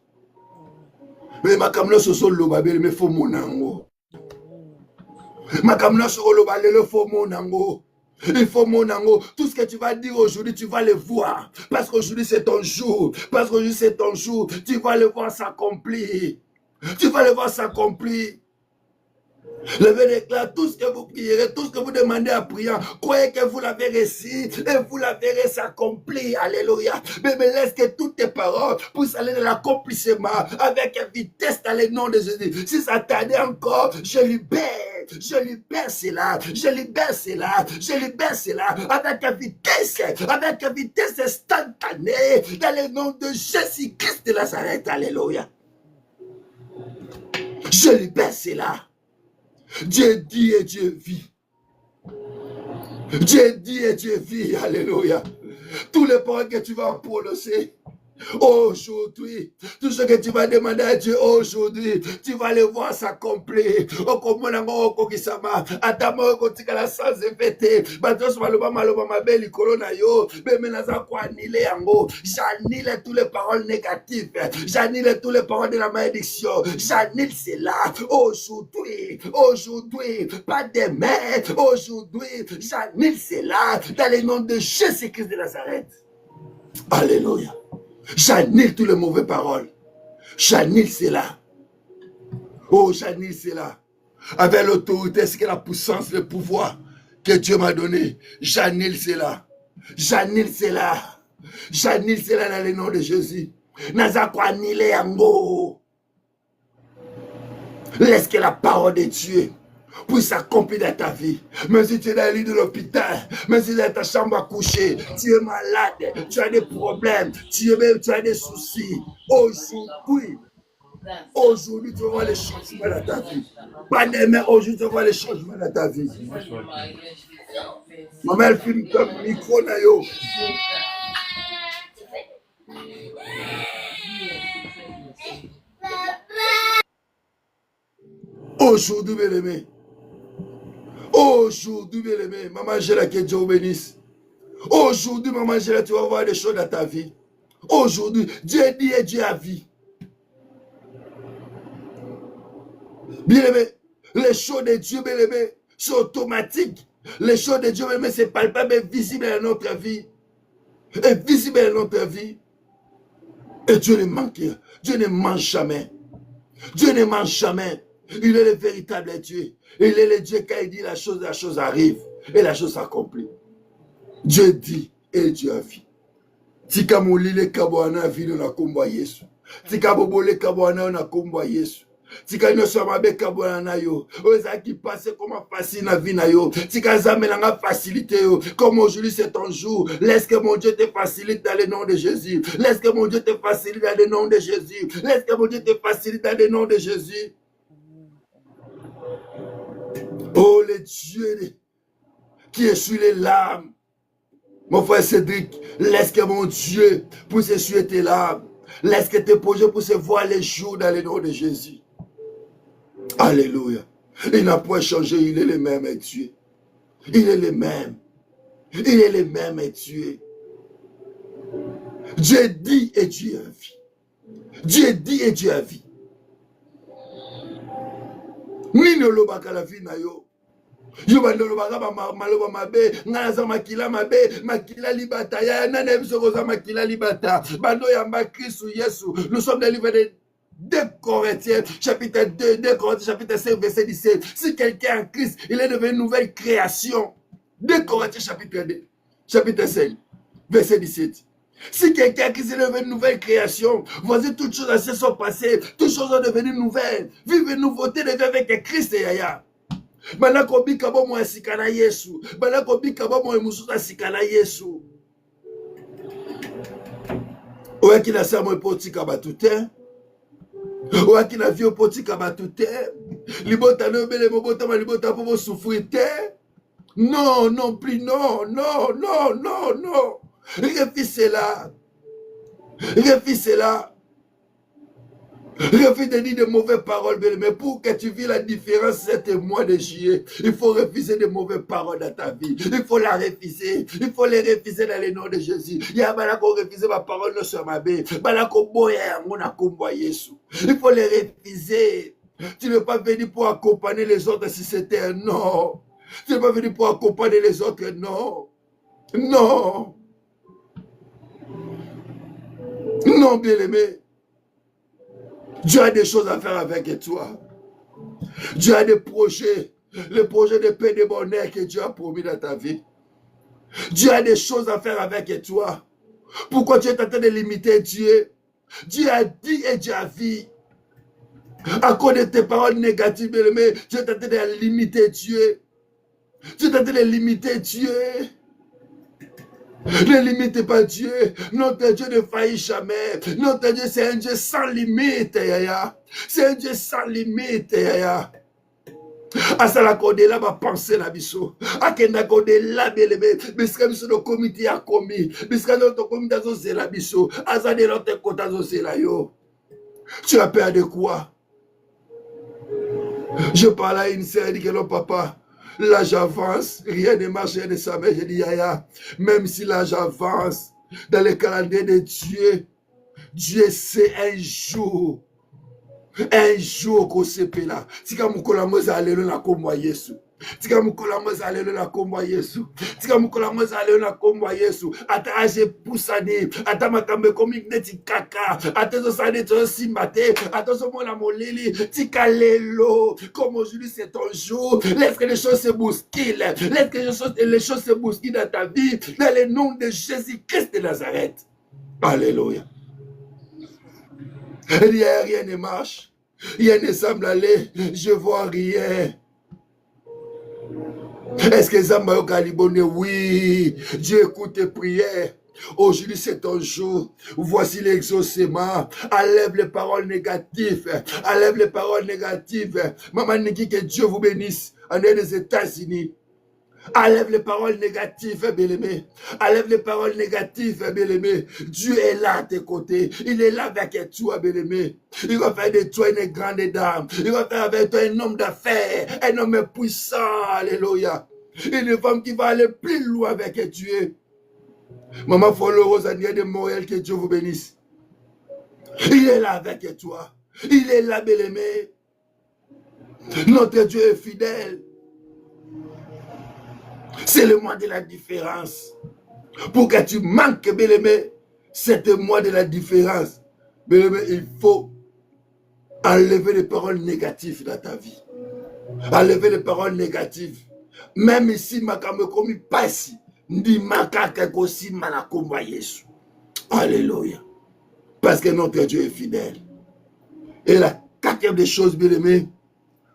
Mais ma kamna soso loba bele me fo monango. Ma kamna soso loba le fo monango. Il faut monango. Tout ce que tu vas dire aujourd'hui, tu vas le voir. Parce qu'aujourd'hui c'est ton jour. Parce qu'aujourd'hui c'est ton jour. Tu vas le voir s'accomplir. Tu vas le voir s'accomplir. Levez l'éclat, tout ce que vous prierez, tout ce que vous demandez à prier, croyez que vous l'avez reçu et vous la verrez s'accomplir. Alléluia. Mais laisse que toutes tes paroles puissent aller dans l'accomplissement avec vitesse dans le nom de Jésus. Si ça tardait encore, je libère cela, je libère cela, je libère cela avec vitesse instantanée dans le nom de Jésus-Christ de Nazareth. Alléluia. Je libère cela. Dieu dit et Dieu vit. Dieu dit et Dieu vit. Alléluia. Tous les paroles que tu vas prononcer aujourd'hui, tout ce que tu vas demander à Dieu aujourd'hui, tu vas le voir s'accomplir. J'annule toutes les paroles négatives, j'annule toutes les paroles de la malédiction, j'annule cela aujourd'hui, pas demain, aujourd'hui, j'annule cela dans le nom de Jésus-Christ de Nazareth. Alléluia. J'annule toutes les mauvaises paroles. J'annule cela. Oh, j'annule cela. Avec l'autorité, c'est que la puissance, le pouvoir que Dieu m'a donné. J'annule cela. J'annule cela. J'annule cela dans le nom de Jésus. Laisse que la parole de Dieu puisse s'accomplir dans ta vie. Même si tu es dans le lit de l'hôpital, même si tu es dans ta chambre à coucher, tu es malade, tu as des problèmes, tu as des soucis. Aujourd'hui, tu vas voir les changements dans ta vie. Pas demain, aujourd'hui, tu vas voir les changements dans ta vie. Maman, elle filme comme micro, nayo. Aujourd'hui, bien aimé. Aujourd'hui, bien aimé, maman Angela, que Dieu vous bénisse. Aujourd'hui, maman Angela, tu vas voir des choses dans ta vie. Aujourd'hui, Dieu dit et Dieu a vie. Bien aimé, les choses de Dieu, bien aimé, sont automatiques. Les choses de Dieu, bien aimé, c'est palpable et visible dans notre vie. Et visible dans notre vie. Et Dieu ne manque, Dieu ne mange jamais. Dieu ne mange jamais. Il est le véritable Dieu. Il est le Dieu quand il dit la chose arrive et la chose s'accomplit. Dieu dit et Dieu agit. Tika molile kabwana vino na komba Yesu. Tika bobole kabwana na komba Yesu. Tika nyonso mabe kabwana na yo. Oza qui passe comment facile na vie na yo. Tika zamelanga facilité yo. Comme aujourd'hui c'est ton jour. Laisse que mon Dieu te facilite dans le nom de Jésus. Laisse que mon Dieu te facilite dans le nom de Jésus. Laisse que mon Dieu te facilite dans le nom de Jésus. Oh le Dieu qui essuie les larmes. Mon frère Cédric, laisse que mon Dieu puisse essuyer tes larmes. Laisse que tes projets puissent voir les jours dans le nom de Jésus. Alléluia. Il n'a point changé, il est le même et Dieu. Il est le même. Il est le même et Dieu. Dieu dit et Dieu a vie. Dieu dit et Dieu a vie. Nino lobaka la vie na yo. Yo bandolo baka maloba mabe, ngana za makila mabe, makila libata ya nana biso koza makila libata. Bando yamba Christ Yesu. Nous sommes dans le livre de 2 Corinthiens, chapitre 2 Corinthiens, chapitre 5, verset 17. Si quelqu'un est en Christ, il est devenu une nouvelle création. 2 Corinthiens, chapitre 2, chapitre 5, verset 17. Si quelqu'un qui s'est devenu une nouvelle création, voici toutes choses anciennes sont passées, toutes choses sont devenues nouvelles. Vive une nouveauté de vie avec Christ et Yaya. Banako bika bo mo sikana Yesu. Banako bika bo mo mususa sikana Yesu. Oya kina sa mo potika batute. Oya kina vio potika batute. Libota no bele mo bota ma libota po mo souffrir te. Non, non plus, non, non, non, non, non. Refuse cela. Refuse cela. Refuse de dire de mauvaises paroles, mais pour que tu vis la différence cet mois de juillet, il faut refuser de mauvaises paroles dans ta vie. Il faut la refuser. Il faut les refuser dans le nom de Jésus. Il y a balako refuser ma parole non sur ma bé. Balako boya mona kombo Yesu. Il faut les refuser. Tu ne peux pas venir pour accompagner les autres si c'était un non. Tu ne peux pas venir pour accompagner les autres, non. Non. Non, bien-aimé. Dieu a des choses à faire avec toi. Dieu a des projets. Le projet de paix et de bonheur que Dieu a promis dans ta vie. Dieu a des choses à faire avec toi. Pourquoi tu es en train de limiter Dieu? Dieu a dit et Dieu a vu. À cause de tes paroles négatives, mais tu es en train de limiter Dieu. Tu es en train de limiter Dieu. Ne limitez pas Dieu. Notre Dieu ne faillit jamais. Notre Dieu, c'est un Dieu sans limite. C'est un Dieu sans limite. Asala kode la ba penser na biso. Akenda kode la belebe. Biska biso no comité a commis. Biska no to comité zo zela biso. Azade no te kota zo zela yo. Tu as peur de quoi? Je parle à une sœur et dit que non papa. Là j'avance, rien ne marche, rien ne s'amène. Je dis Yaya, même si là j'avance, dans le calendrier de Dieu, Dieu sait un jour qu'on se paie là. Si comme on commence à aller là comme Yesu. Si comme on commence à aller là comme Yesu. Si comme on commence à aller là comme Yesu. Ata age poussani, ata makambe comme neti kaka, ata zo sane to simbate, ata zo mona molili, tika lelo. Comme aujourd'hui c'est ton jour, laisse que les choses se bousculent. Laisse que les choses se bousculent dans ta vie, dans le nom de Jésus-Christ de Nazareth. Alléluia. Rien ne marche. Rien ne semble aller. Je vois rien. Est-ce que Zambayo Kalibone? Oui. Dieu écoute tes prières. Aujourd'hui c'est ton jour. Voici l'exaucement. Enlève les paroles négatives. Enlève les paroles négatives. Maman Niki, que Dieu vous bénisse. En dehors des États-Unis. Enlève les paroles négatives, bien-aimé. Enlève les paroles négatives, bien-aimé. Dieu est là à tes côtés. Il est là avec toi, bien-aimé. Il va faire de toi une grande dame. Il va faire avec toi un homme d'affaires, un homme puissant. Alléluia. Une femme qui va aller plus loin avec Dieu. Maman Follow Rosania de Montréal, que Dieu vous bénisse. Il est là avec toi. Il est là, bien-aimé. Notre Dieu est fidèle. C'est le mois de la différence. Pour que tu manques, bien-aimé, c'est le mois de la différence. Bien-aimé, il faut Enlever les paroles négatives dans ta vie. Enlever les paroles négatives. Même ici, makambo komi pasi. Ndi makaka kosi manakomba Yesu. Alléluia. Parce que notre Dieu est fidèle. Et la quatrième des choses, bien aimés,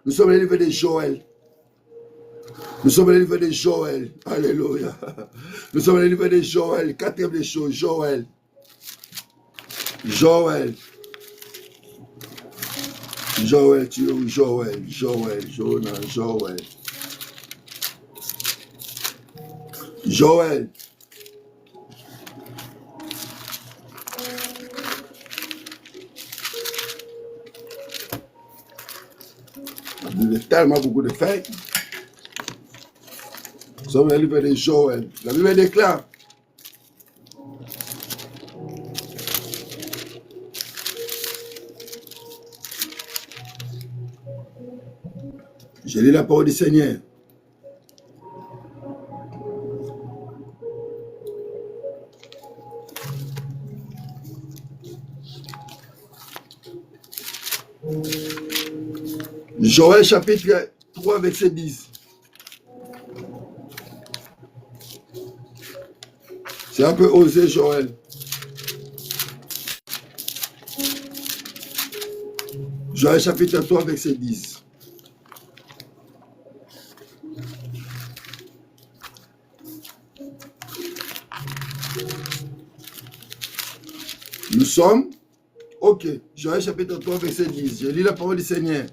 nous sommes dans le livre de Joël. Nous sommes dans le livre de Joël. Alléluia. Nous sommes dans le livre de Joël. Quatrième des choses, Joël. Joël. Joël, tu es où? Joël, Joël, Jonas, Joël. Joël. Il y a tellement beaucoup de feuilles. Nous sommes dans le livre de Joël. La Bible déclare. Je lis la parole du Seigneur. Joël chapitre 3 verset 10. C'est un peu osé, Joël. Joël chapitre 3 verset 10. Nous sommes, ok, Joël chapitre 3 verset 10. Je lis la parole du Seigneur.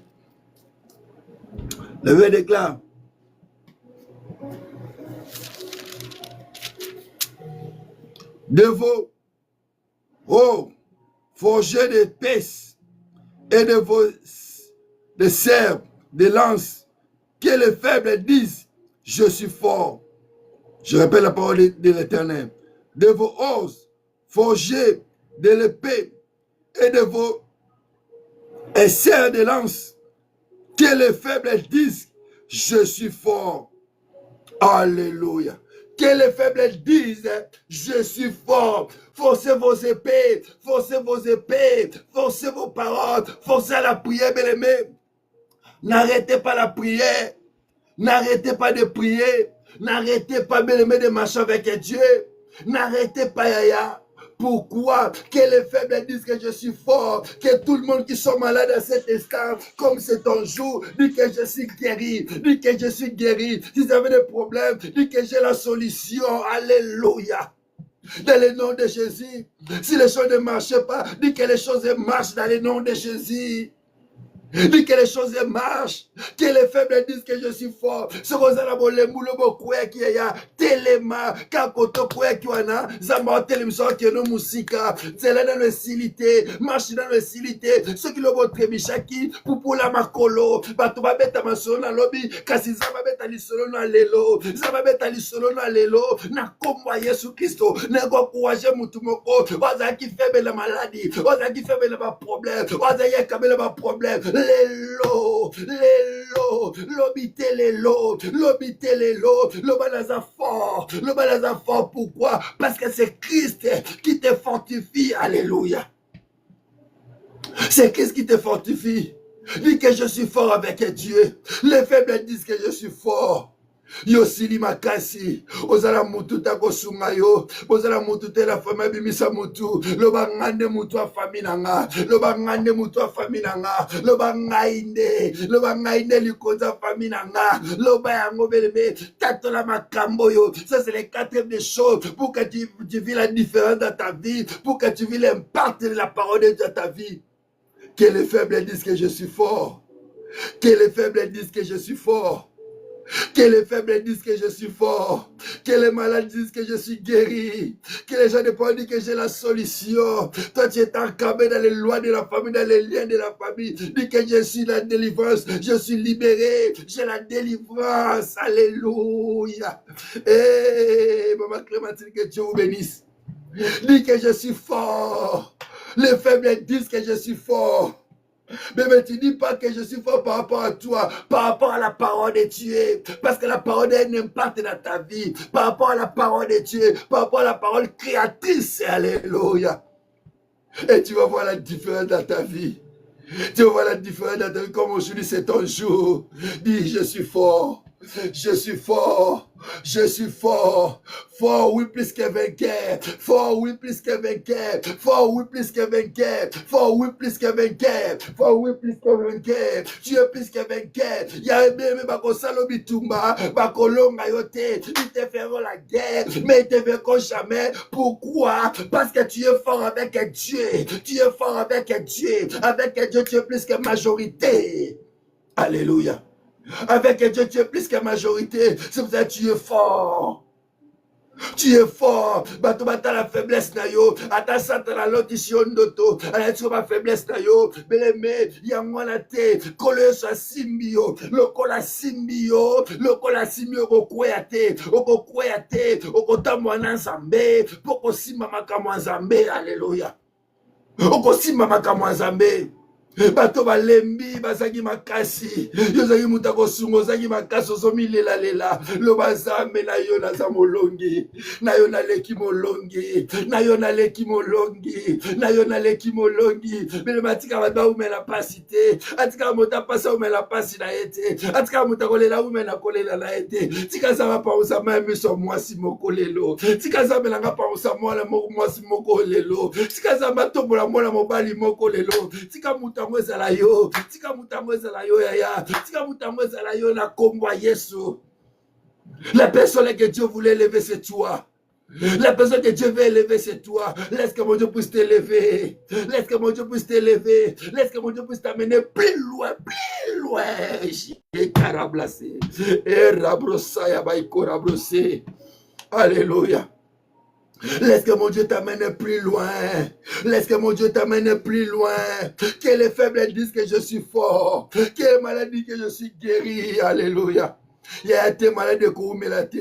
Le verset déclare. De vos forgés d'épaisse et de vos serpes, de lances, que les faibles disent, je suis fort. Je répète la parole de l'Éternel. De vos os forgés de l'épée et de vos serres de lance, que les faibles disent, je suis fort. Alléluia. Que les faibles disent, je suis fort. Forcez vos épées, forcez vos épées, forcez vos paroles, forcez la prière, bien aimé. N'arrêtez pas la prière. N'arrêtez pas de prier. N'arrêtez pas, bien aimé, de marcher avec Dieu. N'arrêtez pas, Yaya. Pourquoi? Que les faibles disent que je suis fort, que tout le monde qui sont malades à cet instant, comme c'est ton jour, dit que je suis guéri, dit que je suis guéri. Si vous avez des problèmes, dit que j'ai la solution. Alléluia. Dans le nom de Jésus. Si les choses ne marchent pas, dit que les choses marchent dans le nom de Jésus. Dit que les choses marchent, que les faibles disent que je suis fort. Ce qu'on a dans le moule qui est là, téléma, kakoto qui wana, zamba télémission qui est nos musika, c'est là dans le silité, marche dans le silité, ceux qui l'ont très bichaki, pour la makolo, bato ba beta masolo na lobby, kasi zamba beta lisolo na lelo, zamba beta lisolo na lelo, na komwa Yesu Christo, na go courager mutu moko, waza ki faible la maladie, waza ki faible la problème, waza ya kabela ba problème. L'obité les lots, le balaza fort, pourquoi? Parce que c'est Christ qui te fortifie, alléluia. C'est Christ qui te fortifie. Dis que je suis fort avec Dieu. Les faibles disent que je suis fort. Yosili makasi ozala mutu tako sungayo ozala mutu te la fama bimisa mutu loba ngande mutu a fami nanga loba ngande mutu a fami nanga loba ngainde likoza fami nanga loba yango belebe tatola makambo yo. Ça c'est les quatre des choses pour que tu vis la différence dans ta vie, pour que tu vis l'impact de la parole de Dieu dans ta vie. Que les faibles disent que je suis fort, que les faibles disent que je suis fort. Que les faibles disent que je suis fort. Que les malades disent que je suis guéri. Que les gens ne peuvent dire que j'ai la solution. Toi, tu es encadré dans les lois de la famille, dans les liens de la famille. Dis que je suis la délivrance. Je suis libéré. J'ai la délivrance. Alléluia. Eh, Maman Clémentine, que Dieu vous bénisse. Dis que je suis fort. Les faibles disent que je suis fort. Mais tu ne dis pas que je suis fort par rapport à toi, par rapport à la parole de Dieu, parce que la parole a un impact dans ta vie, par rapport à la parole de Dieu, par rapport à la parole créatrice, alléluia. Et tu vas voir la différence dans ta vie. Tu vois la différence dans ta vie comme aujourd'hui, c'est ton jour. Dis, je suis fort. Je suis fort, je suis fort, fort oui plus que vainqueur, fort oui plus que vainqueur, fort oui plus que vainqueur, fort oui plus que vainqueur, fort oui plus que vainqueur, tu es plus que vainqueur. Y'a même bakosalo bitumba, bakolonga yote, ils te feront la guerre, mais ils te verront jamais. Pourquoi? Parce que tu es fort avec Dieu, tu es fort avec Dieu, avec Dieu tu es plus que majorité. Alléluia. Avec Dieu, tu es plus que majorité. C'est pour ça que tu es fort. Tu es fort. Bato bata la faiblesse na yo. Ata sata la lotisyon doto. Ala tu ma faiblesse na yo. Beleme, yangwana te. Kole sa simbio. Lokola simbio. Lokola simbio kokwea te. Okokwea te. Okotamwa na nzambe. Poko simba makamwa nzambe. Alléluia. Okosima makamwa nzambe. Bato balembi bazaki makasi yozaki mutako sungo zaki makasi ozomilela lela loba nzambe na yo naza molongi na yo naleki molongi na yo naleki molongi na yo naleki molongi bele batika bato baumela pasi te atika moto apasi aumela pasi na ye te atika moto akolela umela kolela na ye te tika nzambe apangusa ma miso mwasi moko lelo tika nzambe nanga apangusa mwana mwasi moko lelo tika nzambe atombola mwana mobali moko lelo tika moto ezala yo, tika mutango ezala yo yaya, tika mutango ezala yo na kombo ya Yesu. La personne que Dieu voulait élever, c'est toi. La personne que Dieu veut élever, c'est toi. Laisse que mon Dieu puisse t'élever. Laisse que mon Dieu puisse t'élever. Laisse que mon Dieu puisse t'amener plus loin, plus loin. J'ai carablacé. Et rabrossa ya baiko rabrossé. Alléluia. Laisse que mon Dieu t'amène plus loin. Laisse que mon Dieu t'amène plus loin. Que les faibles disent que je suis fort. Que les malades disent que je suis guéri. Alléluia. Il y a été malade de Koumelate.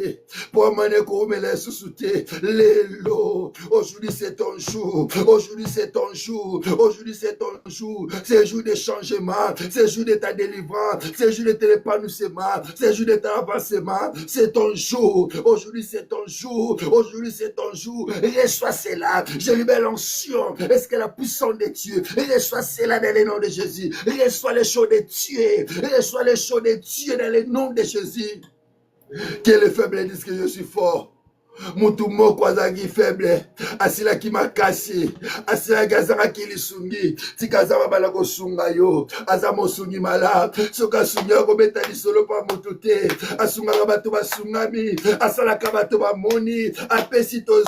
Pour m'amener Koumela sous-souté. Lélo. Aujourd'hui c'est ton jour. Aujourd'hui c'est ton jour. Aujourd'hui c'est ton jour. C'est le jour de changement. C'est le jour de ta délivrance. C'est le jour de ton épanouissement. C'est le jour de ton avancement. C'est ton jour. Aujourd'hui c'est ton jour. Aujourd'hui c'est ton jour. Reçois cela. Je libère l'onction. Est-ce que la puissance de Dieu? Reçois cela dans le nom de Jésus. Reçois les choses de Dieu. Reçois les choses de Dieu dans le nom de Jésus. Que les faibles disent que je suis fort. Mutu moko azaki faible asila ki makasi asila gazanga ki lisungi tikazama bala ko sunga yo azamo sungi mala soka sungi ko beta lisolo pa mutu te asunga bato basungami asala ka bato ba moni apesi to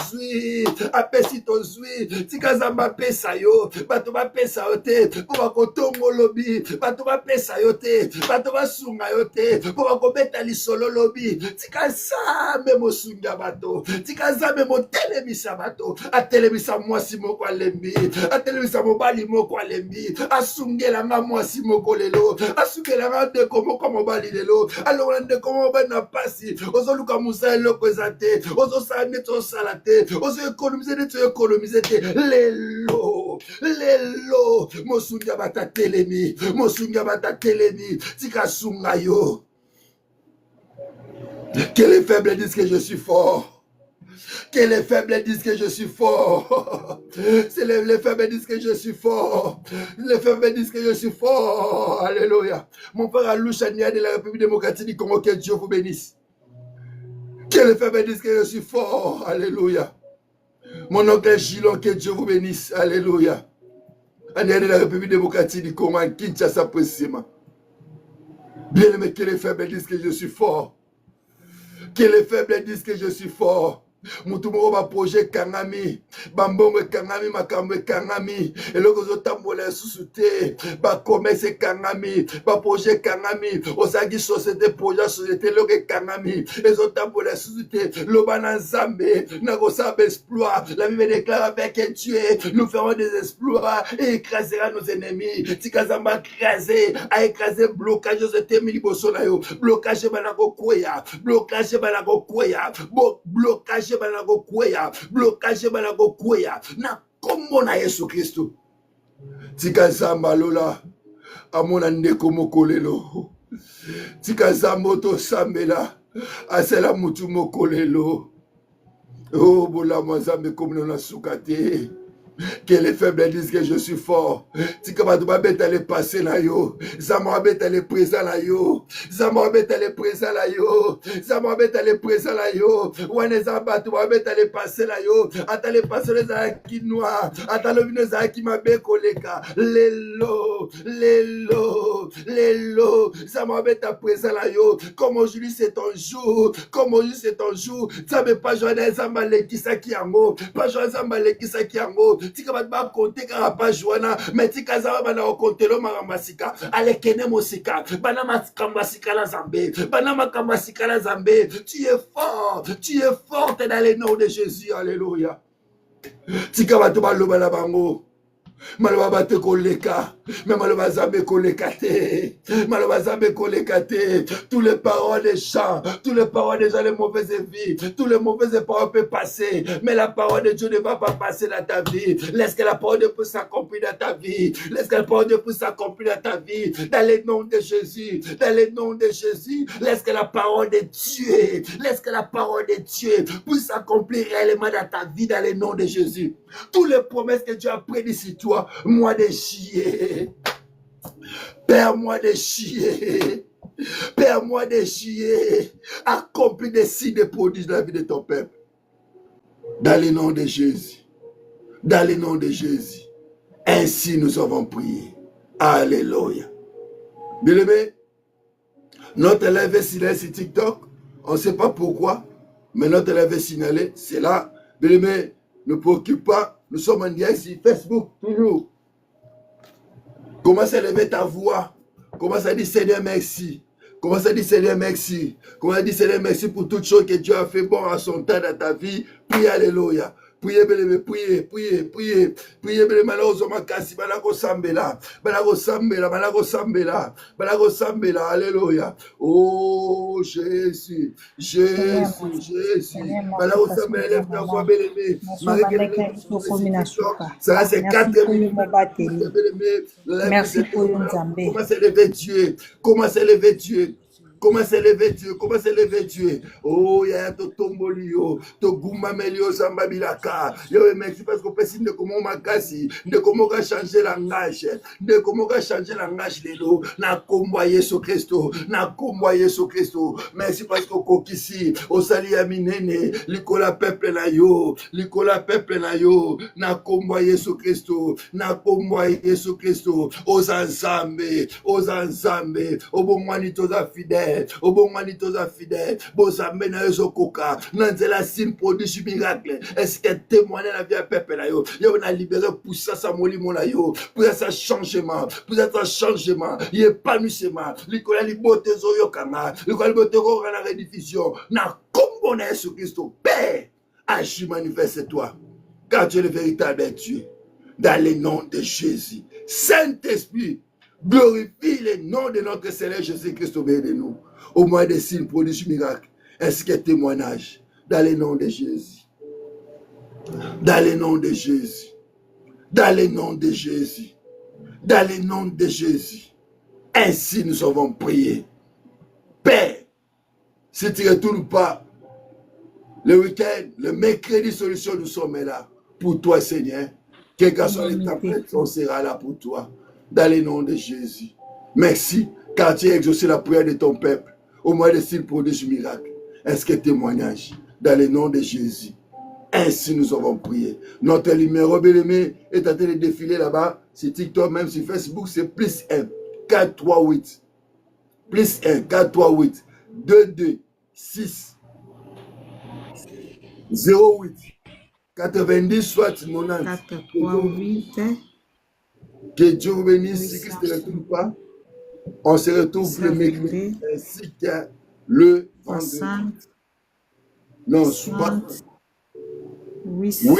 zui tikazama pesa yo bato ba pesa yo te po ba ko tongo lobi bato ba pesa yo te bato ba sunga yo te po ba ko beta lisolo lobi tikazama mo sunga bato tikazame motelemisa bato atelemisa mwasi moko alembi atelemisa mobali moko alembi asungelanga mwasi moko lelo asungelanga ndeko moko mobali lelo alongola ndeko mobali na pasi ozoluka musala eloko eza te ozosala neti osala te ozoekonomize neti oekonomize te lelo mosunga batatelemi tikasunga yo. Que les faibles disent que je suis fort. Que les faibles disent que je suis fort. C'est les faibles disent que je suis fort. Les faibles disent que je suis fort. Alléluia. Mon frère Alouchania de la République démocratique du Congo, que Dieu vous bénisse. Que les faibles disent que je suis fort. Alléluia. Mon oncle Gilon, que Dieu vous bénisse. Alléluia. Ania de la République démocratique du Congo, Kinshasa précisément. Bien aimé, que les faibles disent que je suis fort. Que les faibles disent que je suis fort. Mutumoko ba projet kangami bambongo kangami makambo kangami eloko zotambola susute ba commerce kangami ba projet kangami osaki société projet société loke kangami ezotambola susute lobana nzambe na kosaba exploit. La Bible déclare avec Dieu nous ferons des exploits et écrasera nos ennemis. Tikazamba écraser a écraser blocage de temi liboso na yo blocage banako kweya blocage banako kweya blocage blocage balago kweya na kombo na Yesu Kristo. Tikazamba lola amona ndeko moko lelo tikazamba to sambela asela mutu moko lelo. Oh bola mwazambe komno na sukate Que les faibles disent que je suis fort. Tikabadouba les passé là yo. Zamorabet les présents là yo. Zamorabet les présents là yo. Zamorabet les présents là yo. Wanezabatoubabet les passé là yo. Ata les passé les aki noir. Ata le vino zaki mabe koleka. Lelo. Zamorabet à présent là yo. Comme aujourd'hui c'est ton jour. Comme aujourd'hui c'est ton jour. T'avais pas joindre Zambale qui sa qui yango. Pas joindre Zambale qui sa qui yango. Tika bat ba konte ka pa joana mais tika za ba na konte lo mamasika alekene mosika bana makambasika la zambe bana makambasika la zambe tu es forte dans le nom de Jésus alléluia tika bat ba lo bana bango maloba bate koleka mais maloba zambe koleka te maloba zambe koleka te tous les paroles des gens les mauvaises vies tous les mauvaises paroles peuvent passer mais la parole de Dieu ne va pas passer dans ta vie laisse que la parole de Dieu puisse s'accomplir dans ta vie laisse que la parole de Dieu puisse s'accomplir dans ta vie dans le nom de Jésus laisse que la parole de Dieu puisse s'accomplir réellement dans ta vie dans le nom de Jésus toutes les promesses que Dieu a prédites sur toi moi de chier Père moi de chier accomplis des signes de prodiges dans la vie de ton peuple dans le nom de Jésus ainsi nous avons prié alléluia bien-aimé notre élève est signalé sur TikTok on ne sait pas pourquoi mais notre élève est signalé c'est là bien-aimé ne préoccupe pas nous sommes en direct sur Facebook toujours. Commence à lever ta voix. Commence à dire Seigneur merci. Commence à dire Seigneur merci. Commence à dire Seigneur merci pour toutes choses que Dieu a fait bon à son temps dans ta vie. Prie alléluia. Priez, priez, malheureusement, kasi, balako sambela, alléluia. Oh, Jésus, balako sambela, lève ta voix, bien-aimé. Ça va, c'est 4 minutes. Merci pour une Zambé. Commence à lever Dieu. Commence à lever Dieu. Oh, il y a ton tombolio, ton goumamelio zambabilaka. Yo, merci parce qu'on peut signer de comment makasi, de comment on va changer langage, lelo, na kombo Yesu Christo. Merci parce qu'on kokisi, au sali ya minene, likola peuple na yo, na kombo Yesu Christo, aux ensemble, au bon manitoza fidèle. Fidèle, bozambe na yo koka, nanzela signe prodige miracle. Est-ce que témoigner la vie à peuple là yo, yo na libéré pour ça sa molimo na yo, pour ça changement, y épanouissement, likola libote zo yo kanga, likola libote ko na rediffusion, na kombo na Jésus Christ, Père, agis manifeste-toi, car tu es le véritable Dieu, dans le nom de Jésus. Saint-Esprit, glorifie le nom de notre Seigneur Jésus-Christ au milieu de nous. Au moins des signes, prodiges, miracles, ainsi que témoignages. Dans le nom de Jésus. Dans le nom de Jésus. Ainsi nous avons prié. Père, si tu ne retournes pas le week-end, le mercredi solution, nous sommes là. Pour toi, Seigneur. Quelles que soient les tempêtes, on sera là pour toi. Dans le nom de Jésus. Merci, car tu as exaucé la prière de ton peuple, au moins des signes, prodiges, miracles, ainsi que témoignages, dans le nom de Jésus. Ainsi nous avons prié. Notre numéro bien-aimé est en train de défiler là-bas, sur TikTok, même sur Facebook, c'est +1 438. +1 438 22 6 08 90 soit 90. 438. Que Dieu vous bénisse. Si Christ ne retourne pas, on se retrouve le mercredi ainsi que le vendredi. Non, 60, 800,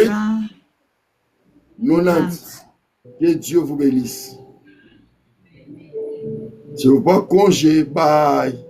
90. Que Dieu vous bénisse. Je vous prends congé. Bye.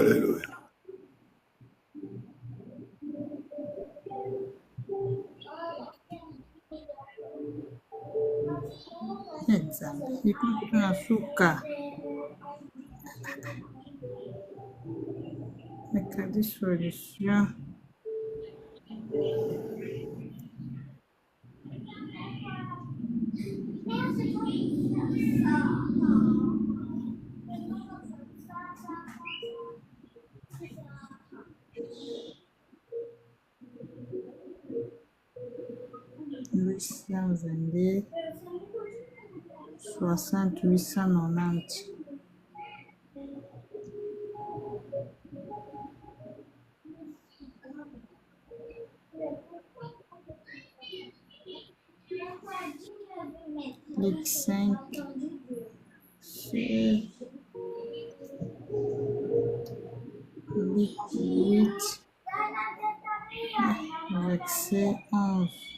Alléluia. Açúcar. Mercado de solution. $822, 60 890. Ligue 5, Ligue 8, verset 11.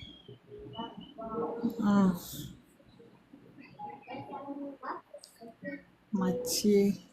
Matthieu